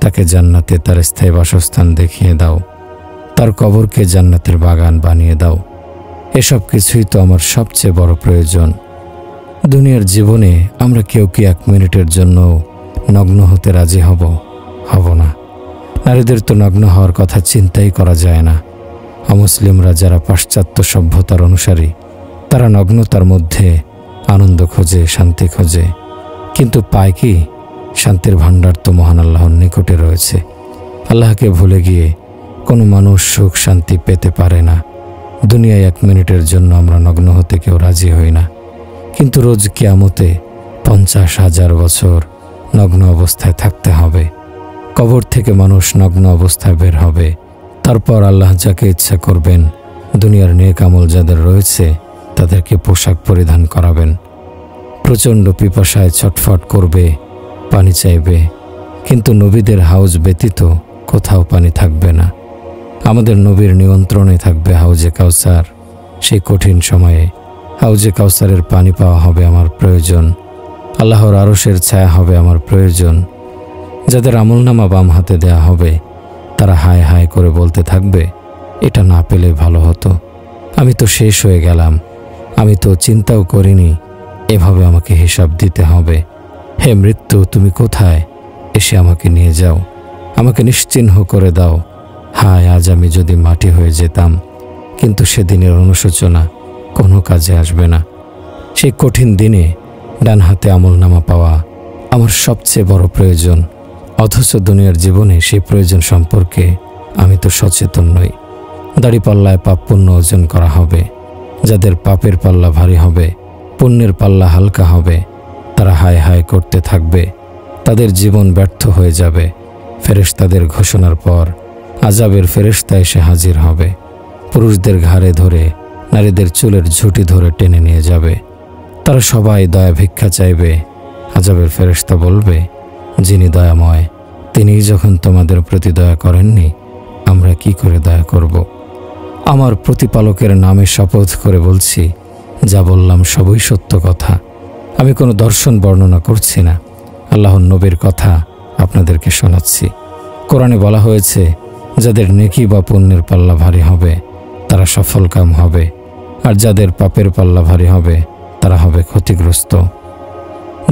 তাকে জান্নাতে তার স্থায়ী বাসস্থান দেখিয়ে দাও, তার কবরকে জান্নাতের বাগান বানিয়ে দাও। এসব কিছুই তো আমার সবচেয়ে বড় প্রয়োজন। দুনিয়ার জীবনে আমরা কেউ কি 1 মিনিটের জন্য নগ্ন হতে রাজি হব না। নারীদের তো নগ্ন হওয়ার কথা চিন্তাই করা যায় না। অমুসলিমরা যারা পাশ্চাত্য সভ্যতার অনুসারী, তারা নগ্নতার মধ্যে আনন্দ খোঁজে, শান্তি খোঁজে। কিন্তু পায় কি? শান্তির ভাণ্ডার তো মহান আল্লাহর নিকটে রয়েছে। আল্লাহকে ভুলে গিয়ে কোনো মানুষ সুখ শান্তি পেতে পারে না। দুনিয়ায় 1 মিনিটের জন্য আমরা নগ্ন হতে কেউ রাজি হই না। কিন্তু রোজ কিয়ামতে 50,000 বছর নগ্ন অবস্থায় থাকতে হবে। কবর থেকে মানুষ নগ্ন অবস্থায় বের হবে। তারপর আল্লাহ যাকে ইচ্ছা করবেন, দুনিয়ার নেক আমল যাদের রয়েছে তাদেরকে পোশাক পরিধান করাবেন। প্রচণ্ড পিপাসায় ছটফট করবে, পানি চাইবে, কিন্তু নবীদের হাউজ ব্যতীত কোথাও পানি থাকবে না। আমাদের নবীর নিয়ন্ত্রণে থাকবে হাউজে কাউসার। সেই কঠিন সময়ে হাউজে কাউসারের পানি পাওয়া হবে আমার প্রয়োজন। আল্লাহর আরশের ছায়া হবে আমার প্রয়োজন। যাদের আমলনামা বাম হাতে দেয়া হবে, তারা হায় হায় করে বলতে থাকবে, এটা না পেলে ভালো হতো, আমি তো শেষ হয়ে গেলাম, আমি তো চিন্তাও করিনি এভাবে আমাকে হিসাব দিতে হবে। হে মৃত্যু, তুমি কোথায়? এসে আমাকে নিয়ে যাও, আমাকে নিশ্চিহ্ন করে দাও। হায়, আজ আমি যদি মাটি হয়ে যেতাম। কিন্তু সেদিনের অনুশোচনা কোনো কাজে আসবে না। সেই কঠিন দিনে ডান হাতে আমলনামা পাওয়া আমার সবচেয়ে বড় প্রয়োজন। অথচ দুনিয়ার জীবনে সেই প্রয়োজন সম্পর্কে আমি তো সচেতন নই। দাড়িপাল্লায় পাপ পুণ্য অর্জন করা হবে। যাদের পাপের পাল্লা ভারী হবে, পুণ্যের পাল্লা হালকা হবে, তারা হায় হায় করতে থাকবে। তাদের জীবন ব্যর্থ হয়ে যাবে। ফেরেশতাদের ঘোষণার পর আযাবের ফেরেশতা এসে হাজির হবে। পুরুষদের ঘাড়ে ধরে, নারীদের চুলের ঝুঁটি ধরে টেনে নিয়ে যাবে। তারা সবাই দয়া ভিক্ষা চাইবে। আযাবের ফেরেশতা বলবে, যিনি দয়াময়, তিনিই যখন তোমাদের প্রতি দয়া করেননি, আমরা কি করে দয়া করব? আমার প্রতিপালকের নামে শপথ করে বলছি, যা বললাম সবই সত্য কথা। আমি কোনো দর্শন বর্ণনা করছি না, আল্লাহর নবীর কথা আপনাদেরকে শোনাচ্ছি। কোরআনে বলা হয়েছে, যাদের নেকি বা পুণ্যের পাল্লা ভারী হবে তারা সফলকাম হবে, আর যাদের পাপের পাল্লা ভারী হবে তারা হবে ক্ষতিগ্রস্ত।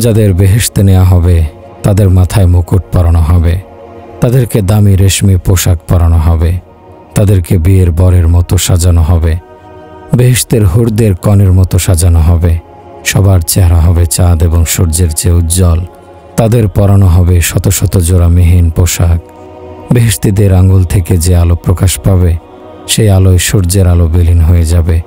যাদের বেহেশতে নেওয়া হবে তাদের মাথায় মুকুট পরানো হবে, তাদেরকে দামি রেশমি পোশাক পরানো হবে, তাদেরকে বিয়ের বরের মতো সাজানো হবে, বেহেশতের হুরদের কনের মতো সাজানো হবে। সবার চেহারা হবে চাঁদ এবং সূর্যের চেয়ে উজ্জ্বল। তাদের পরানো হবে শত শত জোড়া মিহিন পোশাক। বেহেশতীদের আঙ্গুল থেকে যে আলো প্রকাশ পাবে, সেই আলোয় সূর্যের আলো বিলীন হয়ে যাবে।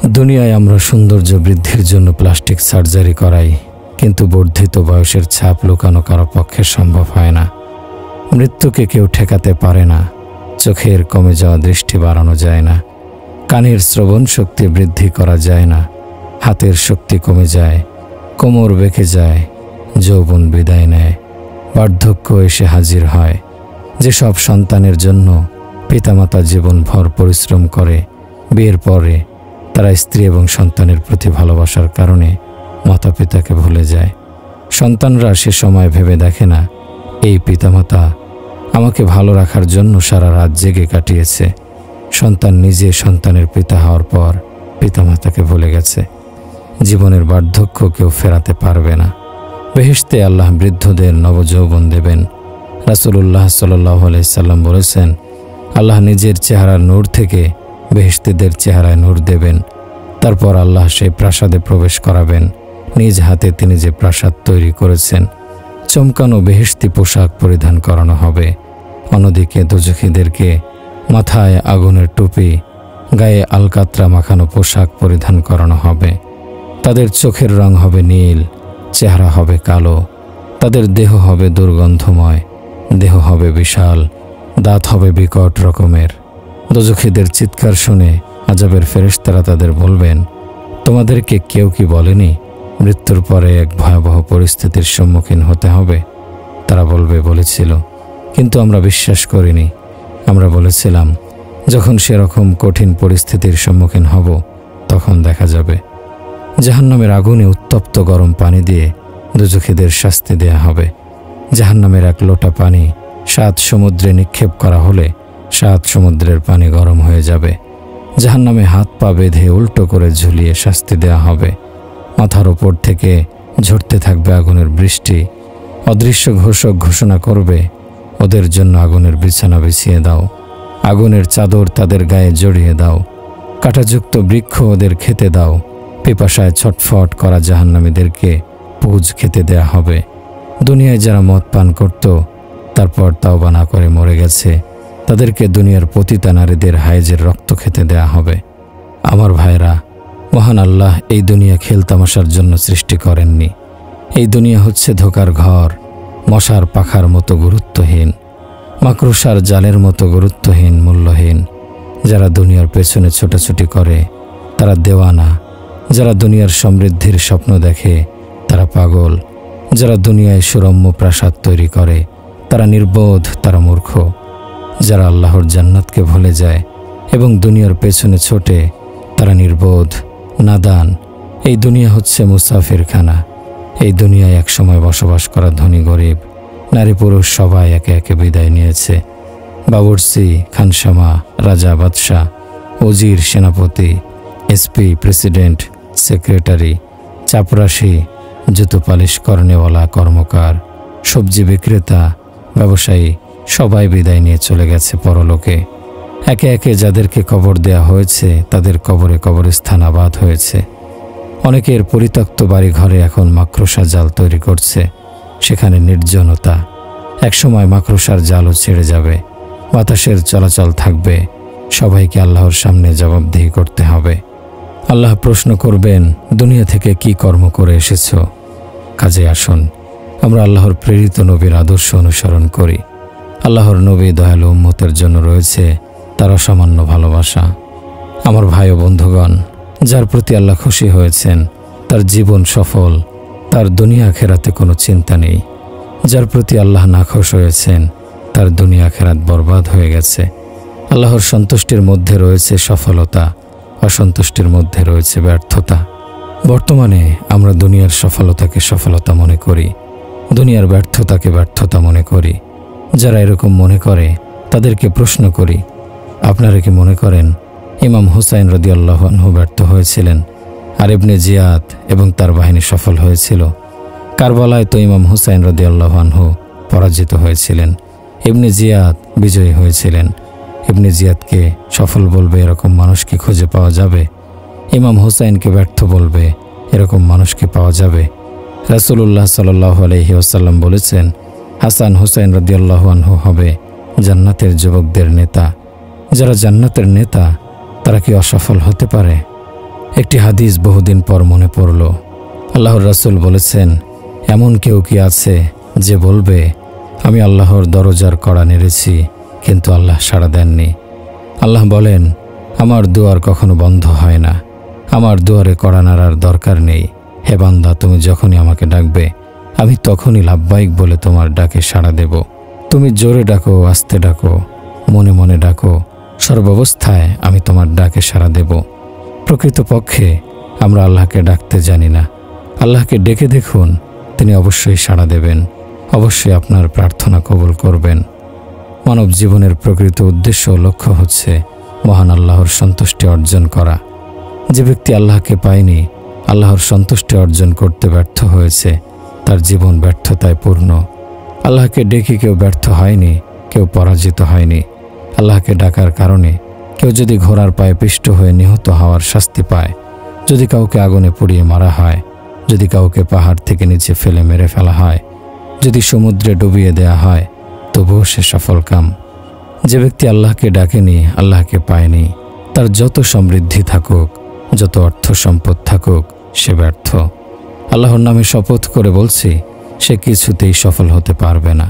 দুনিয়ায় আমরা সৌন্দর্য বৃদ্ধির জন্য প্লাস্টিক সার্জারি করাই, কিন্তু বর্ধিত বয়সের ছাপ লুকানো কারো পক্ষে সম্ভব হয় না। মৃত্যুকে কেউ ঠেকাতে পারে না। চোখের কমে যাওয়া দৃষ্টি বাড়ানো যায় না, কানের শ্রবণ শক্তি বৃদ্ধি করা যায় না, হাতের শক্তি কমে যায়, কোমর বেঁকে যায়, যৌবন বিদায় নেয়, বার্ধক্য এসে হাজির হয়। যেসব সন্তানের জন্য পিতামাতা জীবনভর পরিশ্রম করে, বিয়ের পরে তারা স্ত্রী এবং সন্তানের প্রতি ভালোবাসার কারণে মাতা পিতাকে ভুলে যায়। সন্তানরা সে সময় ভেবে দেখে না, এই পিতামাতা আমাকে ভালো রাখার জন্য সারা রাত জেগে কাটিয়েছে। সন্তান নিজে সন্তানের পিতা হওয়ার পর পিতামাতাকে ভুলে গেছে। জীবনের বার্ধক্য কেউ ফেরাতে পারবে না। বেহেশতে আল্লাহ বৃদ্ধদের নবযৌবন দেবেন। রাসূলুল্লাহ সাল্লাল্লাহু আলাইহি সাল্লাম বলেছেন, আল্লাহ নিজের চেহারার নূর থেকে বেহেশতীদের চেহারায় নূর দেবেন। তারপর আল্লাহ সেই প্রাসাদে প্রবেশ করাবেন। নিজ হাতে তিনি যে প্রাসাদ তৈরি করেছেন, চমকানো বেহেশতি পোশাক পরিধান করানো হবে। অন্যদিকে দোজখীদেরকে মাথায় আগুনের টুপি, গায়ে আলকাতরা মাখানো পোশাক পরিধান করানো হবে। তাদের চোখের রং হবে নীল, চেহারা হবে কালো, তাদের দেহ হবে দুর্গন্ধময়, দেহ হবে বিশাল, দাঁত হবে বিকট রকমের। দোজখীদের চিৎকার শুনে আযাবের ফেরেশতারা তাদের বলবেন, তোমাদেরকে কেউ কি বলেনি মৃত্যুর পরে এক ভয়াবহ পরিস্থিতির সম্মুখীন হতে হবে? তারা বলবে, বলেছিল, কিন্তু আমরা বিশ্বাস করিনি। আমরা বলেছিলাম, যখন সেরকম কঠিন পরিস্থিতির সম্মুখীন হব তখন দেখা যাবে। জাহান্নামের আগুনে উত্তপ্ত গরম পানি দিয়ে দোজখীদের শাস্তি দেয়া হবে। জাহান্নামের এক লোটা পানি 7 সমুদ্রে নিক্ষেপ করা হলে 7 সমুদ্রের পানি গরম হয়ে যাবে। জাহান্নামে হাত পা বেঁধে উল্টো করে ঝুলিয়ে শাস্তি দেয়া হবে। মাথার ওপর থেকে ঝরতে থাকবে আগুনের বৃষ্টি। অদৃশ্য ঘোষক ঘোষণা করবে, ওদের জন্য আগুনের বিছানা বিছিয়ে দাও, আগুনের চাদর তাদের গায়ে জড়িয়ে দাও, কাঁটাযুক্ত বৃক্ষ ওদের খেতে দাও। পিপাসায় ছটফট করা জাহান্নামীদেরকে পুজ খেতে দেয়া হবে। দুনিয়ায় যারা মদ পান করত, তারপর তাওবা না করে মরে গেছে, তাদেরকে দুনিয়ার পতিতা নারীদের হায়েজের রক্ত খেতে দেয়া হবে। আমার ভাইরা, মহান আল্লাহ এই দুনিয়া খেলতামাশার জন্য সৃষ্টি করেননি। এই দুনিয়া হচ্ছে ধোঁকার ঘর, মশার পাখার মতো গুরুত্বহীন, মাকড়সার জালের মতো গুরুত্বহীন, মূল্যহীন। যারা দুনিয়ার পেছনে ছোটাছুটি করে তারা দেওয়ানা। যারা দুনিয়ার সমৃদ্ধির স্বপ্ন দেখে তারা পাগল। যারা দুনিয়ায় সুরম্য প্রাসাদ তৈরি করে তারা নির্বোধ, তারা মূর্খ। যারা আল্লাহর জান্নাতকে ভুলে যায় এবং দুনিয়ার পেছনে ছোটে তারা নির্বোধ, নাদান। এই দুনিয়া হচ্ছে মুসাফিরখানা। এই দুনিয়ায় একসময় বসবাস করা ধনী গরিব, নারী পুরুষ সবাই একে একে বিদায় নিয়েছে। বাবুর্চি, খানসামা, রাজা, বাদশাহ, ওজির, সেনাপতি, এসপি, প্রেসিডেন্ট, সেক্রেটারি, চাপরাশি, জুতো পালিশ করনেওয়ালা, কর্মকার, সবজি বিক্রেতা, ব্যবসায়ী সবাই বিদায় নিয়ে চলে গেছে পরলোকে। একে একে যাদেরকে কবর দেয়া হয়েছে তাদের কবরে কবরস্থান আবাদ হয়েছে। অনেকের পরিত্যক্ত বাড়ি ঘরে এখন মাকড়সা জাল তৈরি করছে, সেখানে নির্জনতা। একসময় মাকড়সার জালও ছেড়ে যাবে, বাতাসের চলাচল থাকবে, সবাইকে আল্লাহর সামনে জবাবদিহি করতে হবে। আল্লাহ প্রশ্ন করবেন, দুনিয়া থেকে কি কর্ম করে এসেছ? কাজে আসুন আমরা আল্লাহর প্রেরিত নবীর আদর্শ অনুসরণ করি। আল্লাহর নবী দয়ালু উম্মতের জন্য রয়েছে তার অসামান্য ভালোবাসা। আমার ভাই ও বন্ধুগণ, যার প্রতি আল্লাহ খুশি হয়েছেন তার জীবন সফল, তার দুনিয়া আখেরাতে কোনো চিন্তা নেই। যার প্রতি আল্লাহ নাখোশ হয়েছেন তার দুনিয়া আখেরাত বরবাদ হয়ে গেছে। আল্লাহর সন্তুষ্টির মধ্যে রয়েছে সফলতা, অসন্তুষ্টির মধ্যে রয়েছে ব্যর্থতা। বর্তমানে আমরা দুনিয়ার সফলতাকে সফলতা মনে করি, দুনিয়ার ব্যর্থতাকে ব্যর্থতা মনে করি। যারা এরকম মনে করে তাদেরকে প্রশ্ন করি, আপনারা কি মনে করেন ইমাম হুসাইন রাদিয়াল্লাহু আনহু ব্যর্থ হয়েছিলেন আর ইবনে জিয়াদ এবং তার বাহিনী সফল হয়েছিল? কারবালায় তো ইমাম হুসাইন রাদিয়াল্লাহু আনহু পরাজিত হয়েছিলেন, ইবনে জিয়াদ বিজয়ী হয়েছিলেন। ইবনে জিয়াদকে সফল বলবে এরকম মানুষ কি খুঁজে পাওয়া যাবে? ইমাম হুসাইনকে ব্যর্থ বলবে এরকম মানুষ কি পাওয়া যাবে? রাসূলুল্লাহ সাল্লাল্লাহু আলাইহি ওয়াসাল্লাম বলেছেন, হাসান হুসাইন রাদিয়াল্লাহু আনহু হবে জান্নাতের যুবকদের নেতা। যারা জান্নাতের নেতা তারা কি অসফল হতে পারে? একটি হাদিস বহুদিন পর মনে পড়ল। আল্লাহর রাসূল বলেছেন, এমন কেউ কি আছে যে বলবে, আমি আল্লাহর দরজার কড়া নেড়েছি কিন্তু আল্লাহ সাড়া দেননি। আল্লাহ বলেন, আমার দুয়ার কখনো বন্ধ হয় না, আমার দুয়ারে কড়া নাড়ার দরকার নেই। হে বান্দা, তুমি যখনই আমাকে ডাকবে আমি তখনই লাব্বাইক বলে তোমার ডাকে সাড়া দেব। তুমি জোরে ডাকো, আস্তে ডাকো, মনে মনে ডাকো, সর্বাবস্থায় আমি তোমার ডাকে সাড়া দেব। প্রকৃতপক্ষে আমরা আল্লাহকে ডাকতে জানি না। আল্লাহকে ডেকে দেখুন, তিনি অবশ্যই সাড়া দেবেন, অবশ্যই আপনার প্রার্থনা কবুল করবেন। মানব জীবনের প্রকৃত উদ্দেশ্য ও লক্ষ্য হচ্ছে মহান আল্লাহর সন্তুষ্টি অর্জন করা। যে ব্যক্তি আল্লাহকে পায়নি, আল্লাহর সন্তুষ্টি অর্জন করতে ব্যর্থ হয়েছে, তার জীবন ব্যর্থতায় পূর্ণ। আল্লাহকে ডেকে কেউ ব্যর্থ হয়নি, কেউ পরাজিত হয়নি। আল্লাহকে ডাকার কারণে কেউ যদি ঘোড়ার পায়ে পিষ্ট হয়ে নিহত হওয়ার শাস্তি পায়, যদি কাউকে আগুনে পুড়িয়ে মারা হয়, যদি কাউকে পাহাড় থেকে নিচে ফেলে মেরে ফেলা হয়, যদি সমুদ্রে ডুবিয়ে দেয়া হয়, তবুও সে সফল কাম। যে ব্যক্তি আল্লাহকে ডাকেনি, আল্লাহকে পায়নি, তার যত সমৃদ্ধি থাকুক, যত অর্থ সম্পদ থাকুক, সে ব্যর্থ। আল্লাহর নামে শপথ করে বলছি, সে কিছুতেই সফল হতে পারবে না।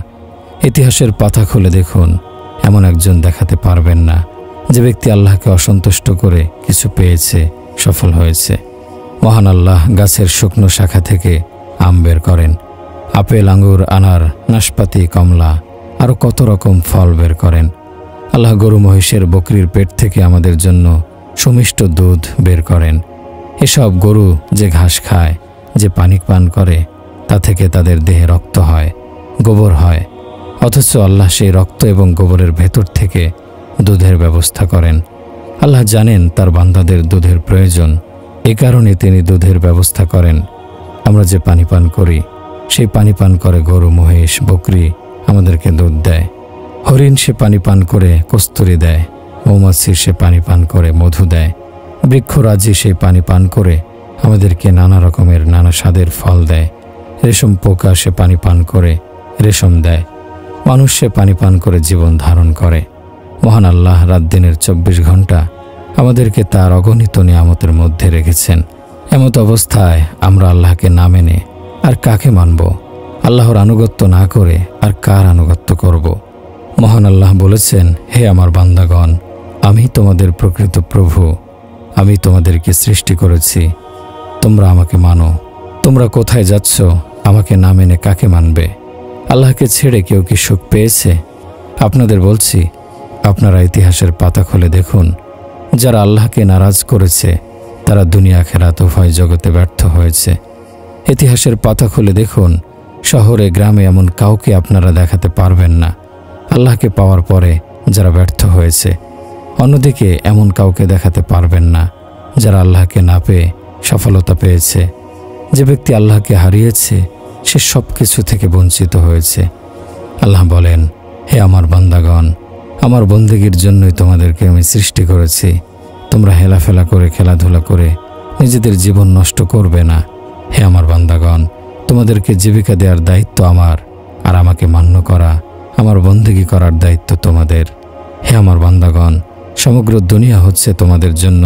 ইতিহাসের পাতা খুলে দেখুন, এমন একজন দেখাতে পারবেন না যে ব্যক্তি আল্লাহকে অসন্তুষ্ট করে কিছু পেয়েছে, সফল হয়েছে। মহান আল্লাহ গাছের শুকনো শাখা থেকে আম বের করেন, আপেল, আঙ্গুর, আনার, নাশপাতি, কমলা, আরও কত রকম ফল বের করেন। আল্লাহ গরু, মহিষের, বকরির পেট থেকে আমাদের জন্য সুমিষ্ট দুধ বের করেন। এসব গরু যে ঘাস খায়, যে পানি পান করে, তা থেকে তাদের দেহে রক্ত হয়, গোবর হয়। অথচ আল্লাহ সেই রক্ত এবং গোবরের ভেতর থেকে দুধের ব্যবস্থা করেন। আল্লাহ জানেন তার বান্দাদের দুধের প্রয়োজন, এ কারণে তিনি দুধের ব্যবস্থা করেন। আমরা যে পানি পান করি, সেই পানি পান করে গরু, মহিষ, বকরি আমাদেরকে দুধ দেয়। হরিণ সে পানি পান করে কস্তুরী দেয়, মৌমাছি সে পানি পান করে মধু দেয়, বৃক্ষরাজি সেই পানি পান করে আমাদেরকে নানা রকমের নানা স্বাদের ফল দেয়, রেশম পোকা সে পানি পান করে রেশম দেয়, মানুষ সে পানি পান করে জীবন ধারণ করে। মহান আল্লাহ রাত দিনের 24 ঘন্টা আমাদেরকে তার অগণিত নিয়ামতের মধ্যে রেখেছেন। এমত অবস্থায় আমরা আল্লাহকে না মেনে আর কাকে মানব? আল্লাহর আনুগত্য না করে আর কার আনুগত্য করব? মহান আল্লাহ বলেছেন, হে আমার বান্দাগণ, আমি তোমাদের প্রকৃত প্রভু, আমি তোমাদেরকে সৃষ্টি করেছি, তোমরা আমাকে মানো। তোমরা কোথায় যাচ্ছ? আমাকে না মেনে কাকে মানবে? আল্লাহকে ছেড়ে কেউ কি সুখ পেয়েছে? আপনাদের বলছি, আপনারা ইতিহাসের পাতা খুলে দেখুন, যারা আল্লাহকে নারাজ করেছে তারা দুনিয়া আখিরাত উভয় জগতে ব্যর্থ হয়েছে। ইতিহাসের পাতা খুলে দেখুন, শহরে গ্রামে এমন কাউকে আপনারা দেখাতে পারবেন না আল্লাহকে পাওয়ার পরে যারা ব্যর্থ হয়েছে। অন্যদিকে এমন কাউকে দেখাতে পারবেন না যারা আল্লাহকে না পেয়ে সফলতা পেয়েছে। যে ব্যক্তি আল্লাহকে হারিয়েছে সে সব কিছু থেকে বঞ্চিত হয়েছে। আল্লাহ বলেন, হে আমার বান্দাগণ, আমার বন্দেগীর জন্যই তোমাদেরকে আমি সৃষ্টি করেছি। তোমরা হেলাফেলা করে, খেলাধুলা করে নিজেদের জীবন নষ্ট করবে না। হে আমার বান্দাগণ, তোমাদেরকে জীবিকা দেওয়ার দায়িত্ব আমার, আর আমাকে মান্য করা, আমার বন্দেগী করার দায়িত্ব তোমাদের। হে আমার বান্দাগণ, সমগ্র দুনিয়া হচ্ছে তোমাদের জন্য,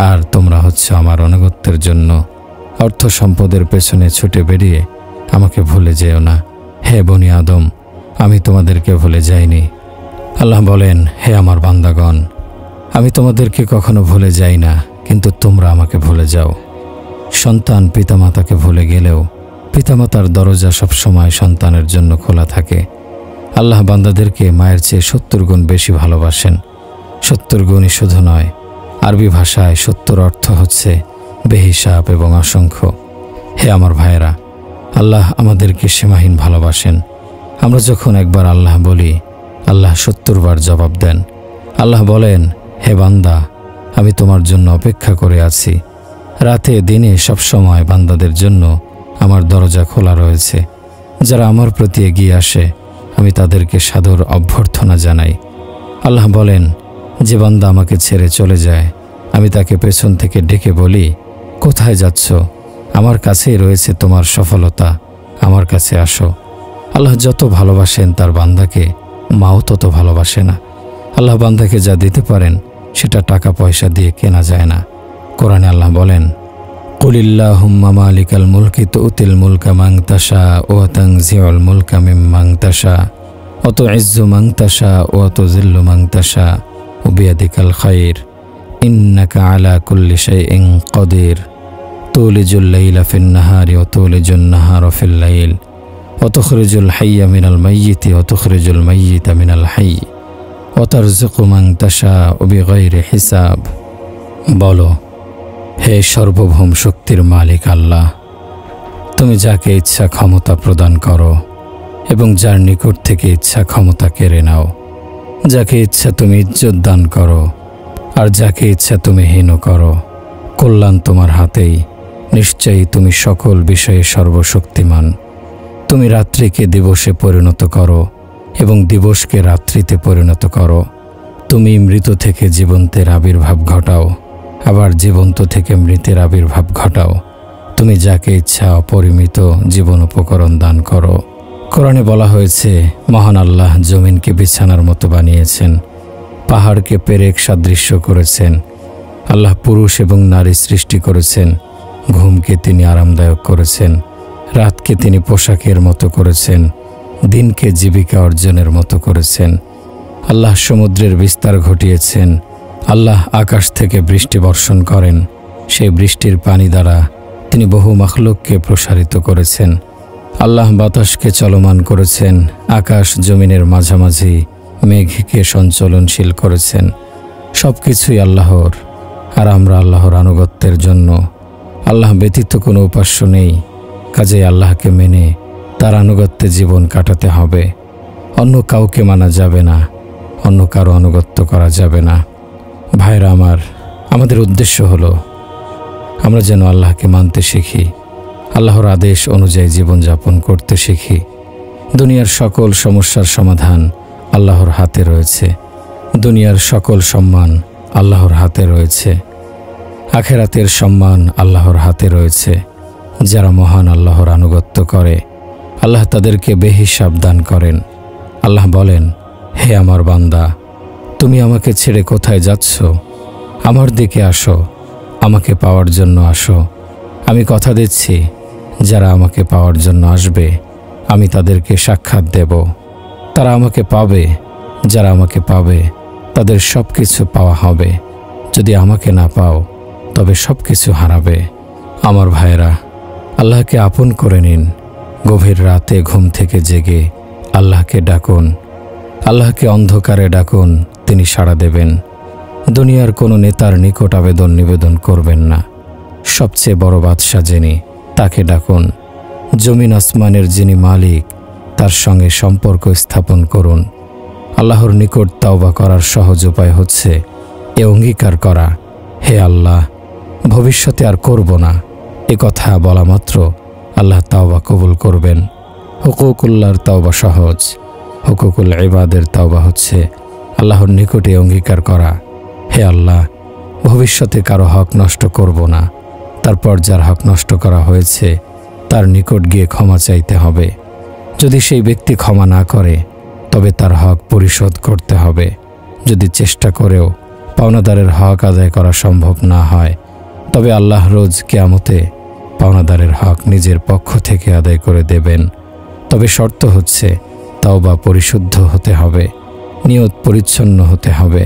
আর তোমরা হচ্ছে আমার আনুগত্যের জন্য। অর্থ সম্পদের পেছনে ছুটে বেরিয়ে আমাকে ভুলে যেও না। হে বনি আদম, আমি তোমাদেরকে ভুলে যাইনি। আল্লাহ বলেন, হে আমার বান্দাগণ, আমি তোমাদেরকে কখনো ভুলে যাই না, কিন্তু তোমরা আমাকে ভুলে যাও। সন্তান পিতামাতাকে ভুলে গেলেও পিতামাতার দরজা সবসময় সন্তানের জন্য খোলা থাকে। আল্লাহ বান্দাদেরকে মায়ের চেয়ে 70 গুণ বেশি ভালোবাসেন। 70 গুণই শুধু নয়, আরবি ভাষায় 70 অর্থ হচ্ছে বেহিসাব এবং অসংখ্য। হে আমার ভাইয়েরা, আল্লাহ আমাদেরকে সীমাহীন ভালোবাসেন। আমরা যখন একবার আল্লাহ বলি, আল্লাহ 70 বার জবাব দেন। আল্লাহ বলেন, হে বান্দা, আমি তোমার জন্য অপেক্ষা করে আছি। রাতে দিনে সবসময় বান্দাদের জন্য আমার দরজা খোলা রয়েছে। যারা আমার প্রতি এগিয়ে আসে আমি তাদেরকে সাদর অভ্যর্থনা জানাই। আল্লাহ বলেন, যে বান্দা আমাকে ছেড়ে চলে যায় আমি তাকে পেছন থেকে ডেকে বলি, কোথায় যাচ্ছ? আমার কাছেই রয়েছে তোমার সফলতা, আমার কাছে আসো। আল্লাহ যত ভালোবাসেন তার বান্দাকে, মাও তত ভালোবাসে না। আল্লাহ বান্দাকে যা দিতে পারেন সেটা টাকা পয়সা দিয়ে কেনা যায় না। কোরআনে আল্লাহ বলেন, কুলিল্লাহুম্মা মালিকাল মুলকি তুতিল মুলকা মান তাশা ওয়া তানজিউল মুলকা মিম্মান তাশা ওয়া তুইজ্জু মান তাশা ওয়া তুযিল্লু মান তাশা ওয়া বিয়াদিকাল খায়র ইন্নাকা আলা কুল্লি শাইইন কাদির তুলিজুল লাইলা ফিন নাহারি ওয়া তুলিজুন নাহারা ফিল লাইল ওয়া তুখরিজুল হাইয়্যা মিনাল মাইয়িতি ওয়া তুখরিজুল মাইয়িতা মিনাল হাইয়্যি ওয়া তারযুকু মান তাশা বিগাইরি হিসাব। বলো, হে সর্বভৌম শক্তির মালিক আল্লাহ, তুমি যাকে ইচ্ছা ক্ষমতা প্রদান করো এবং যার নিকট থেকে ইচ্ছা ক্ষমতা কেড়ে নাও। যাকে ইচ্ছা তুমি ইজ্জত দান করো আর যাকে ইচ্ছা তুমি হীন করো। কল্যাণ তোমার হাতেই, নিশ্চয়ই তুমি সকল বিষয়ে সর্বশক্তিমান। তুমি রাত্রিকে দিবসে পরিণত করো এবং দিবসকে রাত্রিতে পরিণত করো। তুমি মৃত থেকে জীবন্তের আবির্ভাব ঘটাও, আবার জীবন্ত থেকে মৃতের আবির্ভাব ঘটাও। তুমি যাকে ইচ্ছা অপরিমিত জীবন উপকরণ দান করো। কোরআনে বলা হয়েছে, মহান আল্লাহ জমিনকে বিছানার মতো বানিয়েছেন, পাহাড়কে পেরেক সাদৃশ্য করেছেন। আল্লাহ পুরুষ এবং নারী সৃষ্টি করেছেন। ঘুমকে তিনি আরামদায়ক করেছেন, রাতকে তিনি পোশাকের মতো করেছেন, দিনকে জীবিকা অর্জনের মতো করেছেন। আল্লাহ সমুদ্রের বিস্তার ঘটিয়েছেন। আল্লাহ আকাশ থেকে বৃষ্টি বর্ষণ করেন। সেই বৃষ্টির পানি দ্বারা তিনি বহু মাখলুককে প্রসারিত করেছেন। আল্লাহ বাতাসকে চলমান করেছেন, আকাশ জমিনের মাঝামাঝি মেঘকে সঞ্চলনশীল করেছেন। সব কিছুই আল্লাহর, আর আমরা আল্লাহর আনুগত্যের জন্য। আল্লাহ ব্যতীত কোনো উপাস্য নেই, কাজেই আল্লাহকে মেনে তার আনুগত্যে জীবন কাটাতে হবে। অন্য কাউকে মানা যাবে না, অন্য কারো আনুগত্য করা যাবে না। ভাইরা আমার, আমাদের উদ্দেশ্য হলো আমরা যেন আল্লাহকে মানতে শিখি, আল্লাহর আদেশ অনুযায়ী জীবনযাপন করতে শিখি। দুনিয়ার সকল সমস্যার সমাধান আল্লাহর হাতে রয়েছে। দুনিয়ার সকল সম্মান আল্লাহর হাতে রয়েছে। আখেরাতের সম্মান আল্লাহর হাতে রয়েছে। যারা মহান আল্লাহর আনুগত্য করে, আল্লাহ তাদেরকে বেহিসাব দান করেন। আল্লাহ বলেন, হে আমার বান্দা, তুমি আমাকে ছেড়ে কোথায় যাচ্ছ? আমার দিকে আসো, আমাকে পাওয়ার জন্য আসো। আমি কথা দিচ্ছি, যারা আমাকে পাওয়ার জন্য আসবে আমি তাদেরকে সাক্ষাৎ দেব। তারা আমাকে পাবে। যারা আমাকে পাবে তাদের সব কিছু পাওয়া হবে। যদি আমাকে না পাও তবে সব কিছু হারাবে। আমার ভাইরা, আল্লাহকে আপন করে নিন। গভীর রাতে ঘুম থেকে জেগে আল্লাহকে ডাকুন। আল্লাহকে অন্ধকারে ডাকুন, তিনি সাড়া দেবেন। দুনিয়ার কোনো নেতার নিকট আবেদন নিবেদন করবেন না। সবচেয়ে বড় বাদশা যিনি, তাকে ডাকুন। জমিন আসমানের যিনি মালিক, তার সঙ্গে সম্পর্ক স্থাপন করুন। আল্লাহর নিকট তাওবা করার সহজ উপায় হচ্ছে এ অঙ্গীকার করা, হে আল্লাহ, ভবিষ্যতে আর করব না। এ কথা বলা মাত্র আল্লাহ তাওবা কবুল করবেন। হুকুকুল্লাহর তাওবা সহজ, হুকুকুল ইবাদের তাওবা হচ্ছে আল্লাহর নিকটে অঙ্গীকার করা, হে আল্লাহ, ভবিষ্যতে কারো হক নষ্ট করব না। তারপর যার হক নষ্ট করা হয়েছে তার নিকট গিয়ে ক্ষমা চাইতে হবে। যদি সেই ব্যক্তি ক্ষমা না করে তবে তার হক পরিশোধ করতে হবে। যদি চেষ্টা করেও পাওনাদারের হক আদায় করা সম্ভব না হয় তবে আল্লাহ রোজ কিয়ামতে পাওনাদারের হক নিজের পক্ষ থেকে আদায় করে দেবেন। তবে শর্ত হচ্ছে তাওবা পরিশুদ্ধ হতে হবে, নিয়ত পরিচ্ছন্ন হতে হবে।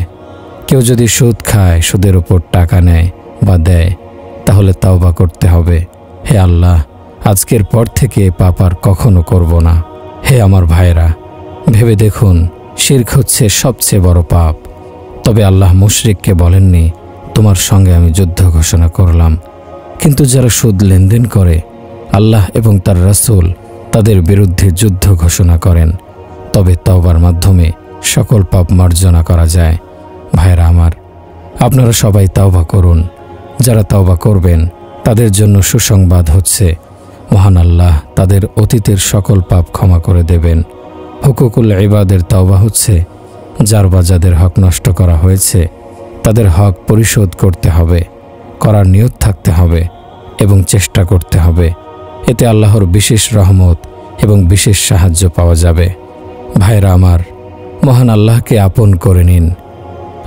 কেউ যদি সুদ খায়, সুদের উপর টাকা নেয় বা দেয়, তাহলে তাওবা করতে হবে, হে আল্লাহ, আজকের পর থেকে পাপ আর কখনো করব না। হে আমার ভাইরা, ভেবে দেখুন, শিরক হচ্ছে সবচেয়ে বড় পাপ। তবে আল্লাহ মুশরিককে বলেননি, তোমার সঙ্গে আমি যুদ্ধ ঘোষণা করলাম। কিন্তু যারা সুদ লেনদেন করে, আল্লাহ এবং তার রাসূল তাদের বিরুদ্ধে যুদ্ধ ঘোষণা করেন। তবে তাওবার মাধ্যমে সকল পাপ মার্জনা করা যায়। ভাইরা আমার, আপনারা সবাই তাওবা করুন। যারা তাওবা করবেন তাদের জন্য সুসংবাদ হচ্ছে মহান আল্লাহ তাদের অতীতের সকল পাপ ক্ষমা করে দেবেন। হুকুকুল ইবাদের তাওবা হচ্ছে যার বা যাদের হক নষ্ট করা হয়েছে তাদের হক পরিশোধ করতে হবে, করার নিয়ত থাকতে হবে এবং চেষ্টা করতে হবে। এতে আল্লাহর বিশেষ রহমত এবং বিশেষ সাহায্য পাওয়া যাবে। ভাইরা আমার, মহান আল্লাহকে আপন করে নিন।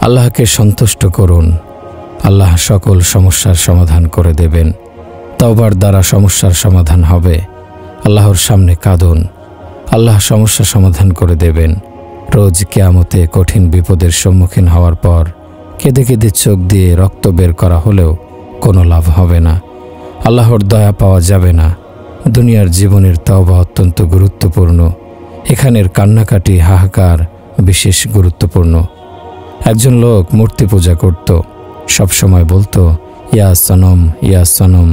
আল্লাহকে সন্তুষ্ট করুন। আল্লাহ সকল সমস্যার সমাধান করে দেবেন। তওবার দ্বারা সমস্যার সমাধান হবে। আল্লাহর সামনে কাঁদুন, আল্লাহ সমস্যা সমাধান করে দেবেন। রোজ কিয়ামতে কঠিন বিপদের সম্মুখীন হওয়ার পর কেঁদে কেঁদে চোখ দিয়ে রক্ত বের করা হলেও কোনো লাভ হবে না। আল্লাহর দয়া পাওয়া যাবে না। দুনিয়ার জীবনের তওবা অত্যন্ত গুরুত্বপূর্ণ। এখানের কান্নাকাটি হাহাকার বিশেষ গুরুত্বপূর্ণ। একজন লোক মূর্তি পূজা করত, সবসময় বলতো ইয়া সনম, ইয়া সনম।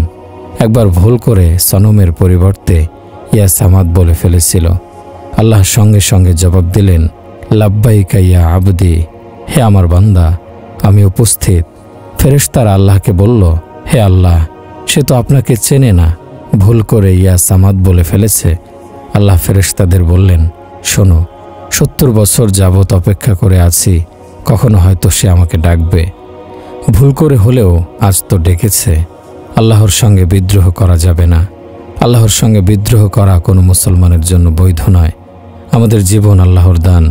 একবার ভুল করে সনমের পরিবর্তে ইয়া সামাদ বলে ফেলেছিল। আল্লাহ সঙ্গে সঙ্গে জবাব দিলেন, লাব্বাইকা ইয়া আবদি, হে আমার বান্দা, আমি উপস্থিত। ফেরেশতারা আল্লাহকে বলল, হে আল্লাহ, সে তো আপনাকে চেনে না, ভুল করে ইয়া সামাদ বলে ফেলেছে। আল্লাহ ফেরেশতাদের বললেন, শোনো, 70 বছর যাবৎ অপেক্ষা করে আছি, কখনো হয়তো সে আমাকে ডাকবে। ভুল করে হলেও আজ তো ডেকেছে। আল্লাহর সঙ্গে বিদ্রোহ করা যাবে না। আল্লাহর সঙ্গে বিদ্রোহ করা কোনো মুসলমানের জন্য বৈধ নয়। আমাদের জীবন আল্লাহর দান,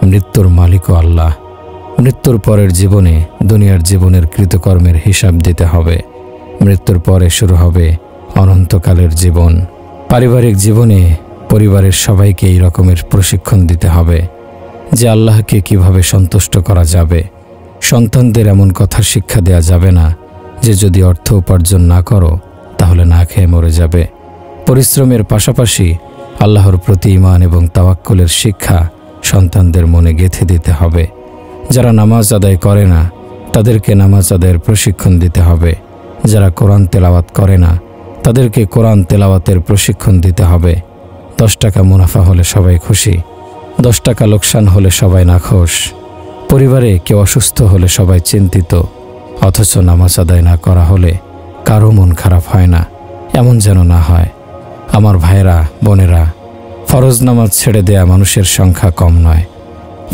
মৃত্যুর মালিকও আল্লাহ। মৃত্যুর পরের জীবনে দুনিয়ার জীবনের কৃতকর্মের হিসাব দিতে হবে। মৃত্যুর পরে শুরু হবে অনন্তকালের জীবন। পারিবারিক জীবনে পরিবারের সবাইকে এই রকমের প্রশিক্ষণ দিতে হবে যে আল্লাহকে কিভাবে সন্তুষ্ট করা যাবে। সন্তানদের এমন কথা শিক্ষা দেয়া যাবে না যে যদি অর্থ উপার্জন না করো তাহলে না খেয়ে মরে যাবে। পরিশ্রমের পাশাপাশি আল্লাহর প্রতি ঈমান এবং তাওয়াক্কুলের শিক্ষা সন্তানদের মনে গেঁথে দিতে হবে। যারা নামাজ আদায় করে না তাদেরকে নামাজ আদায়ের প্রশিক্ষণ দিতে হবে। যারা কোরআন তেলাওয়াত করে না তাদেরকে কোরআন তেলাওয়াতের প্রশিক্ষণ দিতে হবে। 10 টাকা মুনাফা হলে সবাই খুশি, 10 টাকা লোকসান হলে সবাই নাখোশ। পরিবারে কেউ অসুস্থ হলে সবাই চিন্তিত, অথচ নামাজ আদায় না করা হলে কারো মন খারাপ হয় না। এমন যেন না হয়। আমার ভাইরা, বোনেরা, ফরজ নামাজ ছেড়ে দেয়া মানুষের সংখ্যা কম নয়।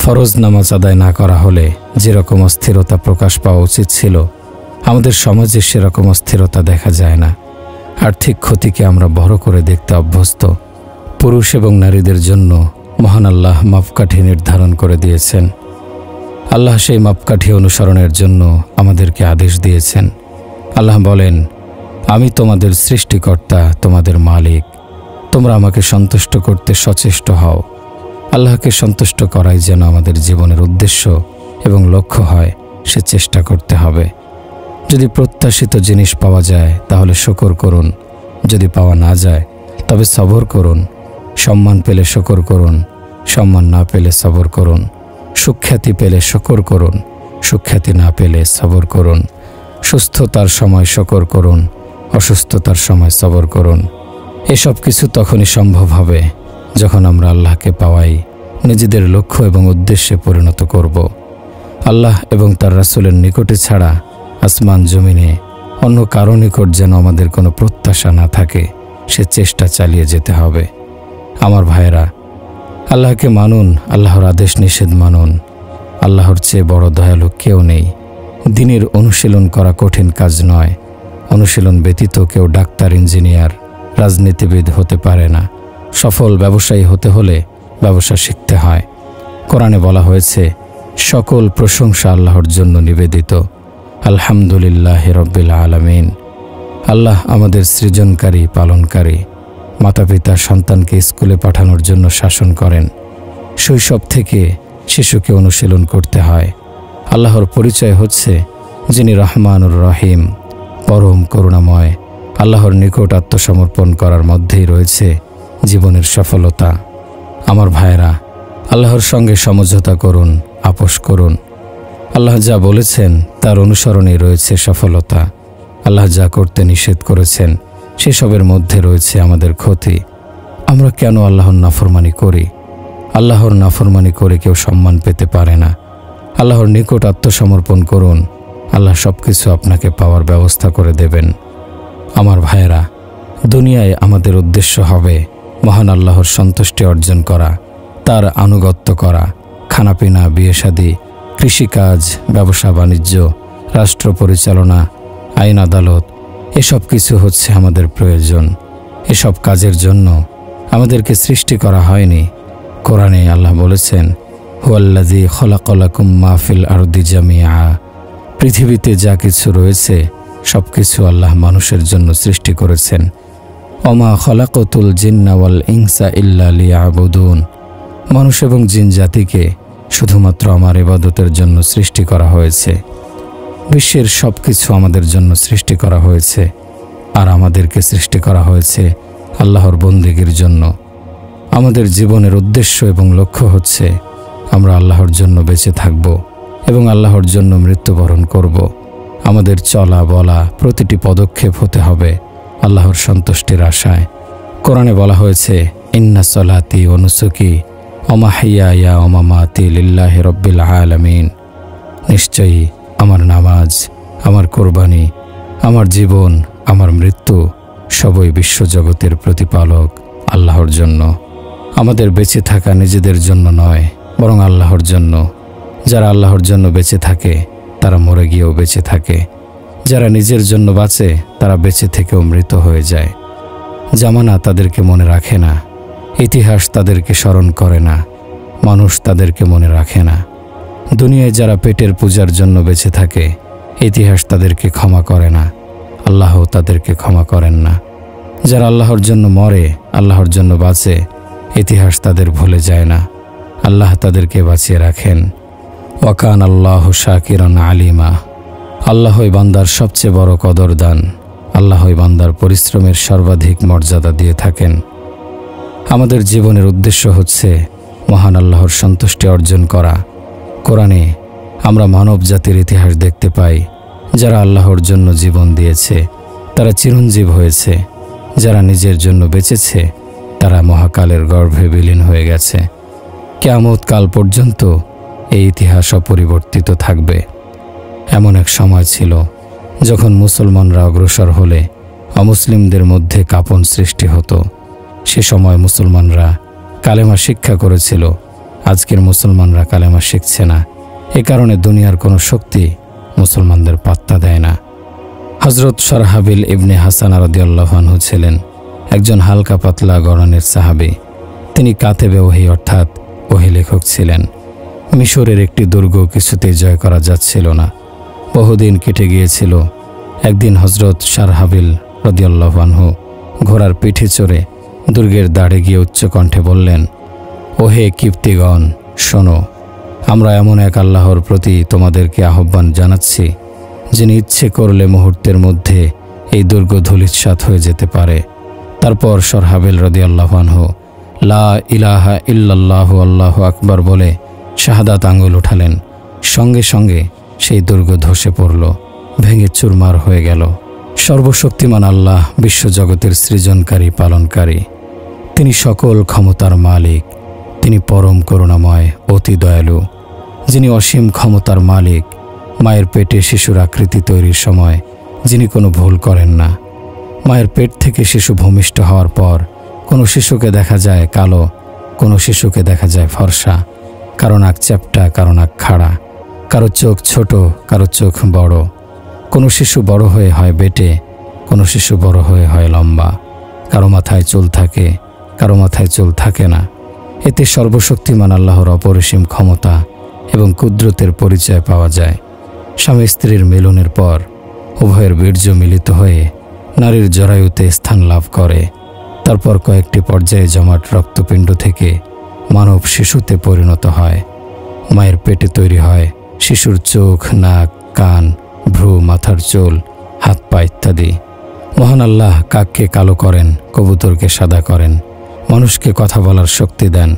ফরজ নামাজ আদায় না করা হলে যেরকম অস্থিরতা প্রকাশ পাওয়া উচিত ছিল, আমাদের সমাজে সেরকম অস্থিরতা দেখা যায় না। আর্থিক ক্ষতিকে আমরা বড় করে দেখতে অভ্যস্ত। পুরুষ এবং নারীদের জন্য মহান আল্লাহ মাপকাঠি নির্ধারণ করে দিয়েছেন। আল্লাহ সেই মাপকাঠি অনুসরণের জন্য আমাদেরকে আদেশ দিয়েছেন। আল্লাহ বলেন, আমি তোমাদের সৃষ্টিকর্তা, তোমাদের মালিক। তোমরা আমাকে সন্তুষ্ট করতে সচেষ্ট হও। আল্লাহকে সন্তুষ্ট করাই যেন আমাদের জীবনের উদ্দেশ্য এবং লক্ষ্য হয়, সে চেষ্টা করতে হবে। যদি প্রত্যাশিত জিনিস পাওয়া যায় তাহলে শুকর করুন, যদি পাওয়া না যায় তবে সবর করুন। সম্মান পেলে শুকর করুন, সম্মান না পেলে সবর করুন। সুখ্যাতি পেলে শুকর করুন, সুখ্যাতি না পেলে সবর করুন। সুস্থতার সময় শুকর করুন, অসুস্থতার সময় সবর করুন। এসব কিছু তখনই সম্ভব হবে যখন আমরা আল্লাহকে পাওয়াই নিজেদের লক্ষ্য এবং উদ্দেশ্যে পরিণত করব। আল্লাহ এবং তার রাসূলের নিকটে ছাড়া আসমান জমিনে অন্য কারো নিকট যেন আমাদের কোনো প্রত্যাশা না থাকে, সে চেষ্টা চালিয়ে যেতে হবে। আমার ভাইয়েরা, আল্লাহকে মানুন, আল্লাহর আদেশ নিষেধ মানুন। আল্লাহর চেয়ে বড় দয়ালু কেউ নেই। দ্বীনের অনুশীলন করা কঠিন কাজ নয়। অনুশীলন ব্যতীত কেউ ডাক্তার, ইঞ্জিনিয়ার, রাজনীতিবিদ হতে পারে না। সফল ব্যবসায়ী হতে হলে ব্যবসা শিখতে হয়। কোরআনে বলা হয়েছে, সকল প্রশংসা আল্লাহর জন্য নিবেদিত। আলহামদুলিল্লাহি রাব্বিল আলামিন। আল্লাহ আমাদের সৃজনকারী, পালনকারী। মাতা পিতা সন্তানকে স্কুলে পাঠানোর জন্য শাসন করেন। শৈশব থেকে শিশুকে অনুশীলন করতে হয়। আল্লাহর পরিচয় হচ্ছে যিনি রহমানুর রহিম, পরম করুণাময়। আল্লাহর নিকট আত্মসমর্পণ করার মধ্যেই রয়েছে জীবনের সফলতা। আমার ভাইয়েরা, আল্লাহর সঙ্গে সমঝোতা করুন, আপোষ করুন। আল্লাহ যা বলেছেন তার অনুসরণেই রয়েছে সফলতা। আল্লাহ যা করতে নিষেধ করেছেন সেসবের মধ্যে রয়েছে আমাদের ক্ষতি। আমরা কেন আল্লাহর নাফরমানি করি? আল্লাহর নাফরমানি করে কেউ সম্মান পেতে পারে না। আল্লাহর নিকট আত্মসমর্পণ করুন, আল্লাহ সব কিছু আপনাকে পাওয়ার ব্যবস্থা করে দেবেন। আমার ভাইয়েরা, দুনিয়ায় আমাদের উদ্দেশ্য হবে মহান আল্লাহর সন্তুষ্টি অর্জন করা, তার আনুগত্য করা। খানাপিনা, বিয়ে শাদী, কৃষিকাজ, ব্যবসা বাণিজ্য, রাষ্ট্র পরিচালনা, আইন আদালত, এসব কিছু হচ্ছে আমাদের প্রয়োজন। এসব কাজের জন্য আমাদেরকে সৃষ্টি করা হয়নি। কোরআনে আল্লাহ বলেছেন, হুয়াল্লাযী খালাকা লাকুম মা ফিল আরদি জামিআ। পৃথিবীতে যা কিছু রয়েছে সব কিছু আল্লাহ মানুষের জন্য সৃষ্টি করেছেন। ওমা খলাকতুল জিন্না ওয়াল ইনসা ইল্লা লিয়াবুদুন। মানুষ এবং জিন জাতিকে শুধুমাত্র আমার ইবাদতের জন্য সৃষ্টি করা হয়েছে। বিশ্বের সব কিছু আমাদের জন্য সৃষ্টি করা হয়েছে, আর আমাদেরকে সৃষ্টি করা হয়েছে আল্লাহর বন্দেগীর জন্য। আমাদের জীবনের উদ্দেশ্য এবং লক্ষ্য হচ্ছে আমরা আল্লাহর জন্য বেঁচে থাকব এবং আল্লাহর জন্য মৃত্যুবরণ করব। আমাদের চলা বলা প্রতিটি পদক্ষেপ হতে হবে আল্লাহর সন্তুষ্টির আশায়। কোরআনে বলা হয়েছে, ইন্না সলাতি ওয়া নুসুকি ওয়া মাহইয়ায়া ওয়া মামাতি লিল্লাহি রাব্বিল আলামিন। নিশ্চয়ই আমার নামাজ, আমার কোরবানি, আমার জীবন, আমার মৃত্যু সবই বিশ্বজগতের প্রতিপালক আল্লাহর জন্য। আমাদের বেঁচে থাকা নিজেদের জন্য নয়, বরং আল্লাহর জন্য। যারা আল্লাহর জন্য বেঁচে থাকে তারা মরে গিয়েও বেঁচে থাকে। যারা নিজের জন্য বাঁচে তারা বেঁচে থেকেও মৃত হয়ে যায়। জামানা তাদেরকে মনে রাখে না, ইতিহাস তাদেরকে স্মরণ করে না, মানুষ তাদেরকে মনে রাখে না। দুনিয়ায় যারা পেটের পূজার জন্য বেঁচে থাকে ইতিহাস তাদেরকে ক্ষমা করে না, আল্লাহ তাদেরকে ক্ষমা করেন না। যারা আল্লাহর জন্য মরে, আল্লাহর জন্য বাঁচে, ইতিহাস তাদের ভুলে যায় না, আল্লাহ তাদেরকে বাঁচিয়ে রাখেন। ওয়াকান আল্লাহু শাকিরান আলিমা। আল্লাহই বান্দার সবচেয়ে বড় কদরদান। আল্লাহই বান্দার পরিশ্রমের সর্বাধিক মর্যাদা দিয়ে থাকেন। আমাদের জীবনের উদ্দেশ্য হচ্ছে মহান আল্লাহর সন্তুষ্টি অর্জন করা। কোরআনে আমরা মানব জাতির ইতিহাস দেখতে পাই। যারা আল্লাহর জন্য জীবন দিয়েছে তারা চিরঞ্জীব হয়েছে। যারা নিজের জন্য বেঁচেছে তারা মহাকালের গর্ভে বিলীন হয়ে গেছে। কিয়ামত কাল পর্যন্ত এই ইতিহাস অপরিবর্তিত থাকবে। এমন এক সময় ছিল যখন মুসলমানরা অগ্রসর হলে অমুসলিমদের মধ্যে কাঁপন সৃষ্টি হতো। সে সময় মুসলমানরা কালেমা শিক্ষা করেছিল, আজকের মুসলমানরা কালেমা শিখছে না। এ কারণে দুনিয়ার কোনো শক্তি মুসলমানদের পাত্তা দেয় না। হযরত শরহাবিল ইবনে হাসান রাদিয়াল্লাহু আনহু ছিলেন একজন হালকা পাতলা গড়নের সাহাবী। তিনি কাতেবে ওহী অর্থাৎ ওহী লেখক ছিলেন। মিশরের একটি দুর্গ কিছুতেই জয় করা যাচ্ছিল না। বহুদিন কেটে গিয়েছিল। একদিন হযরত শরহাবিল রাদিয়াল্লাহু আনহু ঘোড়ার পিঠে চড়ে দুর্গের দাঁড়ে গিয়ে উচ্চকণ্ঠে বললেন, ওহে কিপ্তিগণ, শোনো, আমরা এমন এক আল্লাহর প্রতি তোমাদেরকে আহ্বান জানাচ্ছি যিনি ইচ্ছে করলে মুহূর্তের মধ্যে এই দুর্গ ধূলিসাৎ হয়ে যেতে পারে। তারপর শরহাবিল রাদিয়াল্লাহু আনহু লা ইলাহা ইল্লাল্লাহু আল্লাহু আকবার বলে শাহাদাত আঙ্গুল উঠালেন। সঙ্গে সঙ্গে সেই দুর্গ ধসে পড়ল, ভেঙে চুরমার হয়ে গেল। সর্বশক্তিমান আল্লাহ বিশ্বজগতের সৃজনকারী, পালনকারী। তিনি সকল ক্ষমতার মালিক। তিনি পরম করুণাময়, অতি দয়ালু। যিনি অসীম ক্ষমতার মালিক। মায়ের পেটে শিশুর আকৃতি তৈরির সময় যিনি কোনো ভুল করেন না। মায়ের পেট থেকে শিশু ভূমিষ্ঠ হওয়ার পর কোনো শিশুকে দেখা যায় কালো, কোনো শিশুকে দেখা যায় ফর্সা, কারো নাক চ্যাপ্টা, কারো নাক খাড়া, কারো চোখ ছোট, কারো চোখ বড়। কোনো শিশু বড় হয়ে হয় বেটে, কোনো শিশু বড় হয়ে হয় লম্বা। কারো মাথায় চুল থাকে, কারো মাথায় চুল থাকে না। এতে সর্বশক্তিমান আল্লাহর অপরিসীম ক্ষমতা এবং কুদরতের পরিচয় পাওয়া যায়। স্বামী স্ত্রীর মিলনের পর উভয়ের বীর্য মিলিত হয়ে নারীর জরায়ুতে স্থান লাভ করে। তারপর কয়েকটি পর্যায়ে জমাট রক্তপিণ্ড থেকে মানব শিশুতে পরিণত হয়। মায়ের পেটে তৈরি হয় শিশুর চোখ, নাক, কান, ভ্রু, মাথার চুল, হাত পা ইত্যাদি। মহান আল্লাহ কাককে কালো করেন, কবুতরকে সাদা করেন, মানুষকে কথা বলার শক্তি দেন,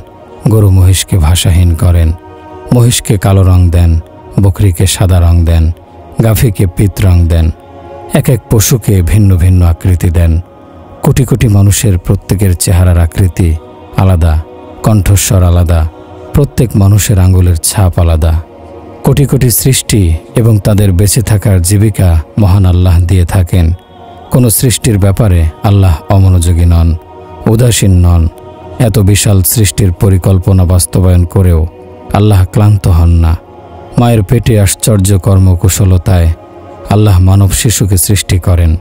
গরু মহিষকে ভাষাহীন করেন, মহিষকে কালো রং দেন, বকরিকে সাদা রং দেন, গাভীকে পিত রং দেন। এক এক পশুকে ভিন্ন ভিন্ন আকৃতি দেন। কোটি কোটি মানুষের প্রত্যেকের চেহারার আকৃতি আলাদা, কণ্ঠস্বর আলাদা, প্রত্যেক মানুষের আঙ্গুলের ছাপ আলাদা। কোটি কোটি সৃষ্টি এবং তাদের বেঁচে থাকার জীবিকা মহান আল্লাহ দিয়ে থাকেন। কোনো সৃষ্টির ব্যাপারে আল্লাহ অমনোযোগী নন, উদাসীন নন। এত বিশাল সৃষ্টির পরিকল্পনা বাস্তবায়ন করেও আল্লাহ ক্লান্ত হন না। মায়ের পেটে আশ্চর্য কর্মকুশলতায় আল্লাহ মানব শিশুকে সৃষ্টি করেন।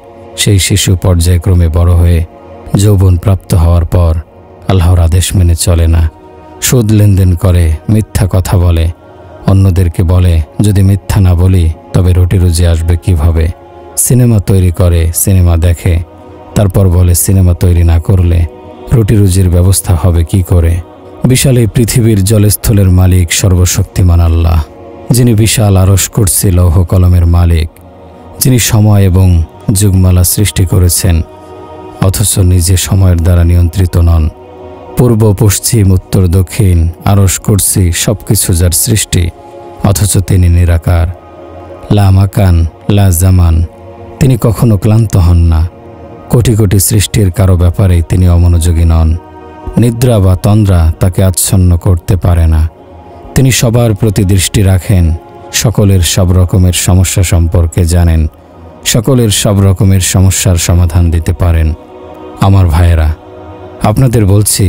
সেই শিশু পর্যায়ক্রমে বড় হয়ে যৌবন প্রাপ্ত হওয়ার পর আল্লাহর আদেশ মেনে চলে না, সুদ লেনদেন করে, মিথ্যা কথা বলে, অন্যদেরকে বলে, যদি মিথ্যা না বলি তবে রুটি রুজি আসবে কিভাবে। সিনেমা তৈরি করে, সিনেমা দেখে, তারপর বলে সিনেমা তৈরি না করলে রুটি রুজির ব্যবস্থা হবে কি করে। বিশাল এই পৃথিবীর জলস্থলের মালিক সর্বশক্তিমান আল্লাহ, যিনি বিশাল আরশ কুরসি লৌহ কলমের মালিক, যিনি সময় এবং যুগমালা সৃষ্টি করেছেন, অথচ নিজে সময়ের দ্বারা নিয়ন্ত্রিত নন। পূর্ব পশ্চিম উত্তর দক্ষিণ আরশ কুরসি সবকিছু যার সৃষ্টি, অথচ তিনি নিরাকার। লা মাকান লা জামান, তিনি কখনো ক্লান্ত হন না। কোটি কোটি সৃষ্টির কারো ব্যাপারেই তিনি অমনোযোগী নন। নিদ্রা বা তন্দ্রা তাকে আচ্ছন্ন করতে পারে না। তিনি সবার প্রতি দৃষ্টি রাখেন, সকলের সব রকমের সমস্যা সম্পর্কে জানেন, সকলের সব রকমের সমস্যার সমাধান দিতে পারেন। আমার ভাইয়েরা, আপনাদের বলছি,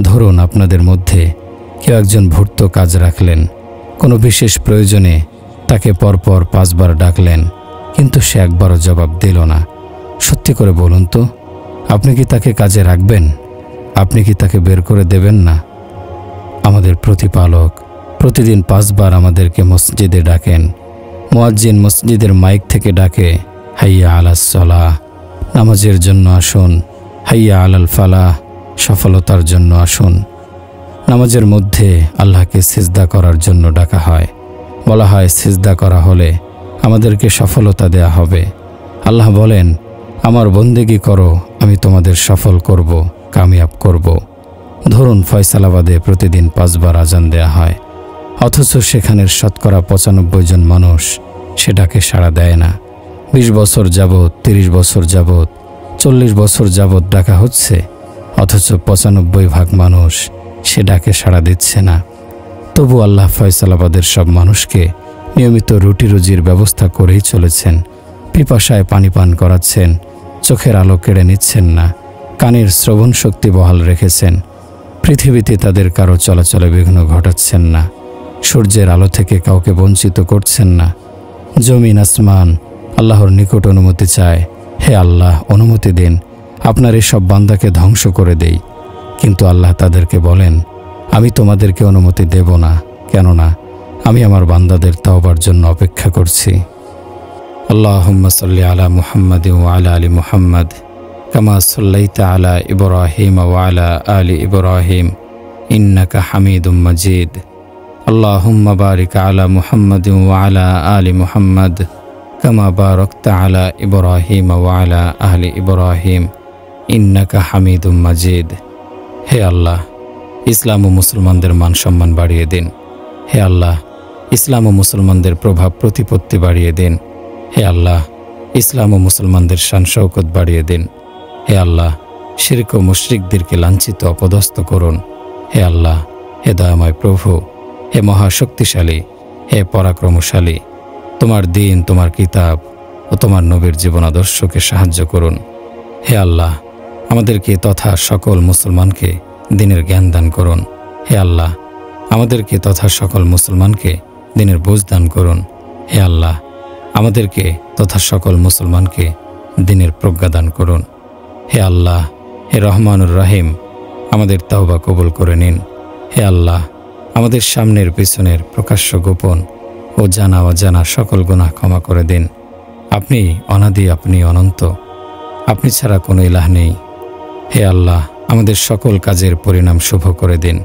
ধরুন আপনাদের মধ্যে কেউ একজন ভূর্ত কাজ রাখলেন, কোনো বিশেষ প্রয়োজনে তাকে পরপর 5 বার ডাকলেন, কিন্তু সে একবারও জবাব দিল না। সত্যি করে বলুন তো, আপনি কি তাকে কাজে রাখবেন? আপনি কি তাকে বের করে দেবেন না? আমাদের প্রতিপালক প্রতিদিন 5 বার আমাদেরকে মসজিদে ডাকেন। মুয়াজ্জিন মসজিদের মাইক থেকে ডাকে, হাইয়া আলাস সালাহ, নামাজের জন্য আসুন। হাইয়া আলাল ফালাহ, সফলতার জন্য আসুন। নামাজের মধ্যে আল্লাহকে সিজদা করার জন্য ডাকা হয়। বলা হয়, সিজদা করা হলে আমাদেরকে সফলতা দেয়া হবে। আল্লাহ বলেন, আমার বন্দেগী করো, আমি তোমাদের সফল করব, কামিয়াব করব। ধরুন ফয়সালাবাদে প্রতিদিন 5 বার আজান দেয়া হয়, অথচ সেখানের শতকরা 95 জন মানুষ সে ডাকে সাড়া দেয় না। 20 বছর যাবৎ, 30 বছর যাবৎ, 40 বছর যাবৎ ডাকা হচ্ছে, অথচ 95% মানুষ সে ডাকে সাড়া দিচ্ছে না। তবু আল্লাহ ফয়সালাবাদের সব মানুষকে নিয়মিত রুটি রুজির ব্যবস্থা করেই চলেছেন। পিপাসায় পানি পান করাচ্ছেন, চোখের আলো কেড়ে নিচ্ছেন না, কানের শ্রবণ শক্তি বহাল রেখেছেন। পৃথিবীতে তাদের কারো চলাচলে বিঘ্ন ঘটাচ্ছেন না, সূর্যের আলো থেকে কাউকে বঞ্চিত করছেন না। জমিন আসমান আল্লাহর নিকট অনুমতি চায়, হে আল্লাহ, অনুমতি দিন, আপনার এসব বান্দাকে ধ্বংস করে দেই। কিন্তু আল্লাহ তাদেরকে বলেন, আমি তোমাদেরকে অনুমতি দেব না, কেননা আমি আমার বান্দাদের তাওবার জন্য অপেক্ষা করছি। আল্লাহুম্মা সাল্লি আলা মুহাম্মাদ ওয়া আলা আলি মুহাম্মাদ কামা সাল্লাইতা আলা ইব্রাহিম ওয়া আলা আলি ইব্রাহিম ইন্নাকা হামিদুম মাজিদ। আল্লাহুম্মা বারিক আলা মুহাম্মাদ ওয়া আলা আলি মুহাম্মাদ কামা বারাকতা আলা ইব্রাহিম ওয়া আলা আলি ইব্রাহিম ইন্নাকা হামিদুম মাজিদ। হে আল্লাহ, ইসলাম ও মুসলমানদের মান সম্মান বাড়িয়ে দিন। হে আল্লাহ, ইসলাম ও মুসলমানদের প্রভাব প্রতিপত্তি বাড়িয়ে দিন। হে আল্লাহ, ইসলাম ও মুসলমানদের শান শৌকত বাড়িয়ে দিন। হে আল্লাহ, শিরক ও মুশরিকদেরকে লাঞ্ছিত অপদস্থ করুন। হে আল্লাহ, হে দয়াময় প্রভু, হে মহাশক্তিশালী, হে পরাক্রমশালী, তোমার দিন, তোমার কিতাব ও তোমার নবীর জীবন আদর্শকে সাহায্য করুন। হে আল্লাহ, আমাদেরকে তথা সকল মুসলমানকে দিনের জ্ঞান দান করুন। হে আল্লাহ, আমাদেরকে তথা সকল মুসলমানকে দিনের বুঝ দান করুন। হে আল্লাহ, আমাদেরকে তথা সকল মুসলমানকে দিনের প্রজ্ঞা দান করুন। হে আল্লাহ, হে রহমানুর রহিম, আমাদের তাওবা কবুল করে নিন। হে আল্লাহ, আমাদের সামনের পিছনের প্রকাশ্য গোপন ও জানা অজানা সকল গুনাহ ক্ষমা করে দিন। আপনি অনাদি, আপনি অনন্ত, আপনি ছাড়া কোনো ইলাহ নেই। হে আল্লাহ, আমাদের সকল কাজের পরিণাম শুভ করে দিন।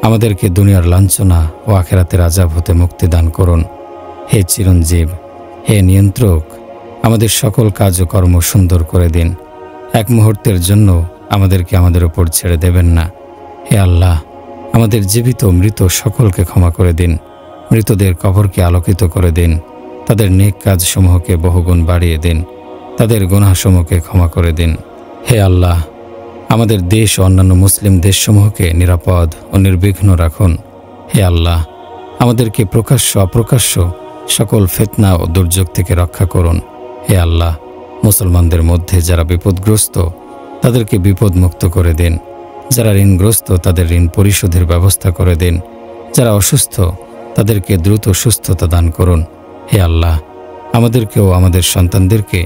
আমাদেরকে দুনিয়ার লাঞ্ছনা ও আখিরাতের আযাব হতে মুক্তি দান করুন। হে চিরঞ্জীব, হে নিয়ন্ত্রক, আমাদের সকল কাজ ও কর্ম সুন্দর করে দিন। এক মুহূর্তের জন্য আমাদেরকে আমাদের উপর ছেড়ে দেবেন না। হে আল্লাহ, আমাদের জীবিত মৃত সকলকে ক্ষমা করে দিন। মৃতদের কবরকে আলোকিত করে দিন। তাদের নেক কাজসমূহকে বহুগুণ বাড়িয়ে দিন। তাদের গুনাহসমূহকে ক্ষমা করে দিন। হে আল্লাহ, আমাদের দেশ ও অন্যান্য মুসলিম দেশসমূহকে নিরাপদ ও নির্বিঘ্ন রাখুন। হে আল্লাহ, আমাদেরকে প্রকাশ্য অপ্রকাশ্য সকল ফিতনা ও দুর্যোগ থেকে রক্ষা করুন। হে আল্লাহ, মুসলমানদের মধ্যে যারা বিপদগ্রস্ত তাদেরকে বিপদমুক্ত করে দিন। যারা ঋণগ্রস্ত তাদের ঋণ পরিশোধের ব্যবস্থা করে দিন। যারা অসুস্থ তাদেরকে দ্রুত সুস্থতা দান করুন। হে আল্লাহ, আমাদেরকেও আমাদের সন্তানদেরকে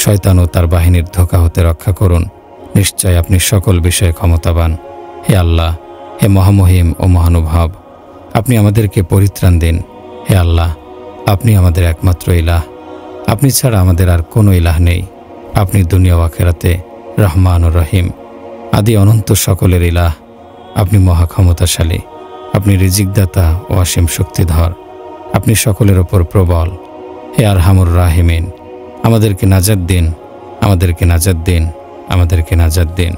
শয়তান ও তার বাহিনীর ধোঁকা হতে রক্ষা করুন। নিশ্চয় আপনি সকল বিষয়ে ক্ষমতাবান। হে আল্লাহ, হে মহামহিম ও মহানুভব, আপনি আমাদেরকে পরিত্রাণ দিন। হে আল্লাহ, আপনি আমাদের একমাত্র ইলাহ। আপনি ছাড়া আমাদের আর কোনো ইলাহ নেই। আপনি দুনিয়া ও আখিরাতে রহমান ও রহিম, আদি অনন্ত সকলের ইলাহ। আপনি মহাক্ষমতাশালী, আপনি রিজিকদাতা ও অসীম শক্তিধর। আপনি সকলের ওপর প্রবল। হে আরহামুর রাহিমিন, আমাদেরকে নাজাত দিন, আমাদেরকে নাজাত দিন, আমাদেরকে নাজাত দিন।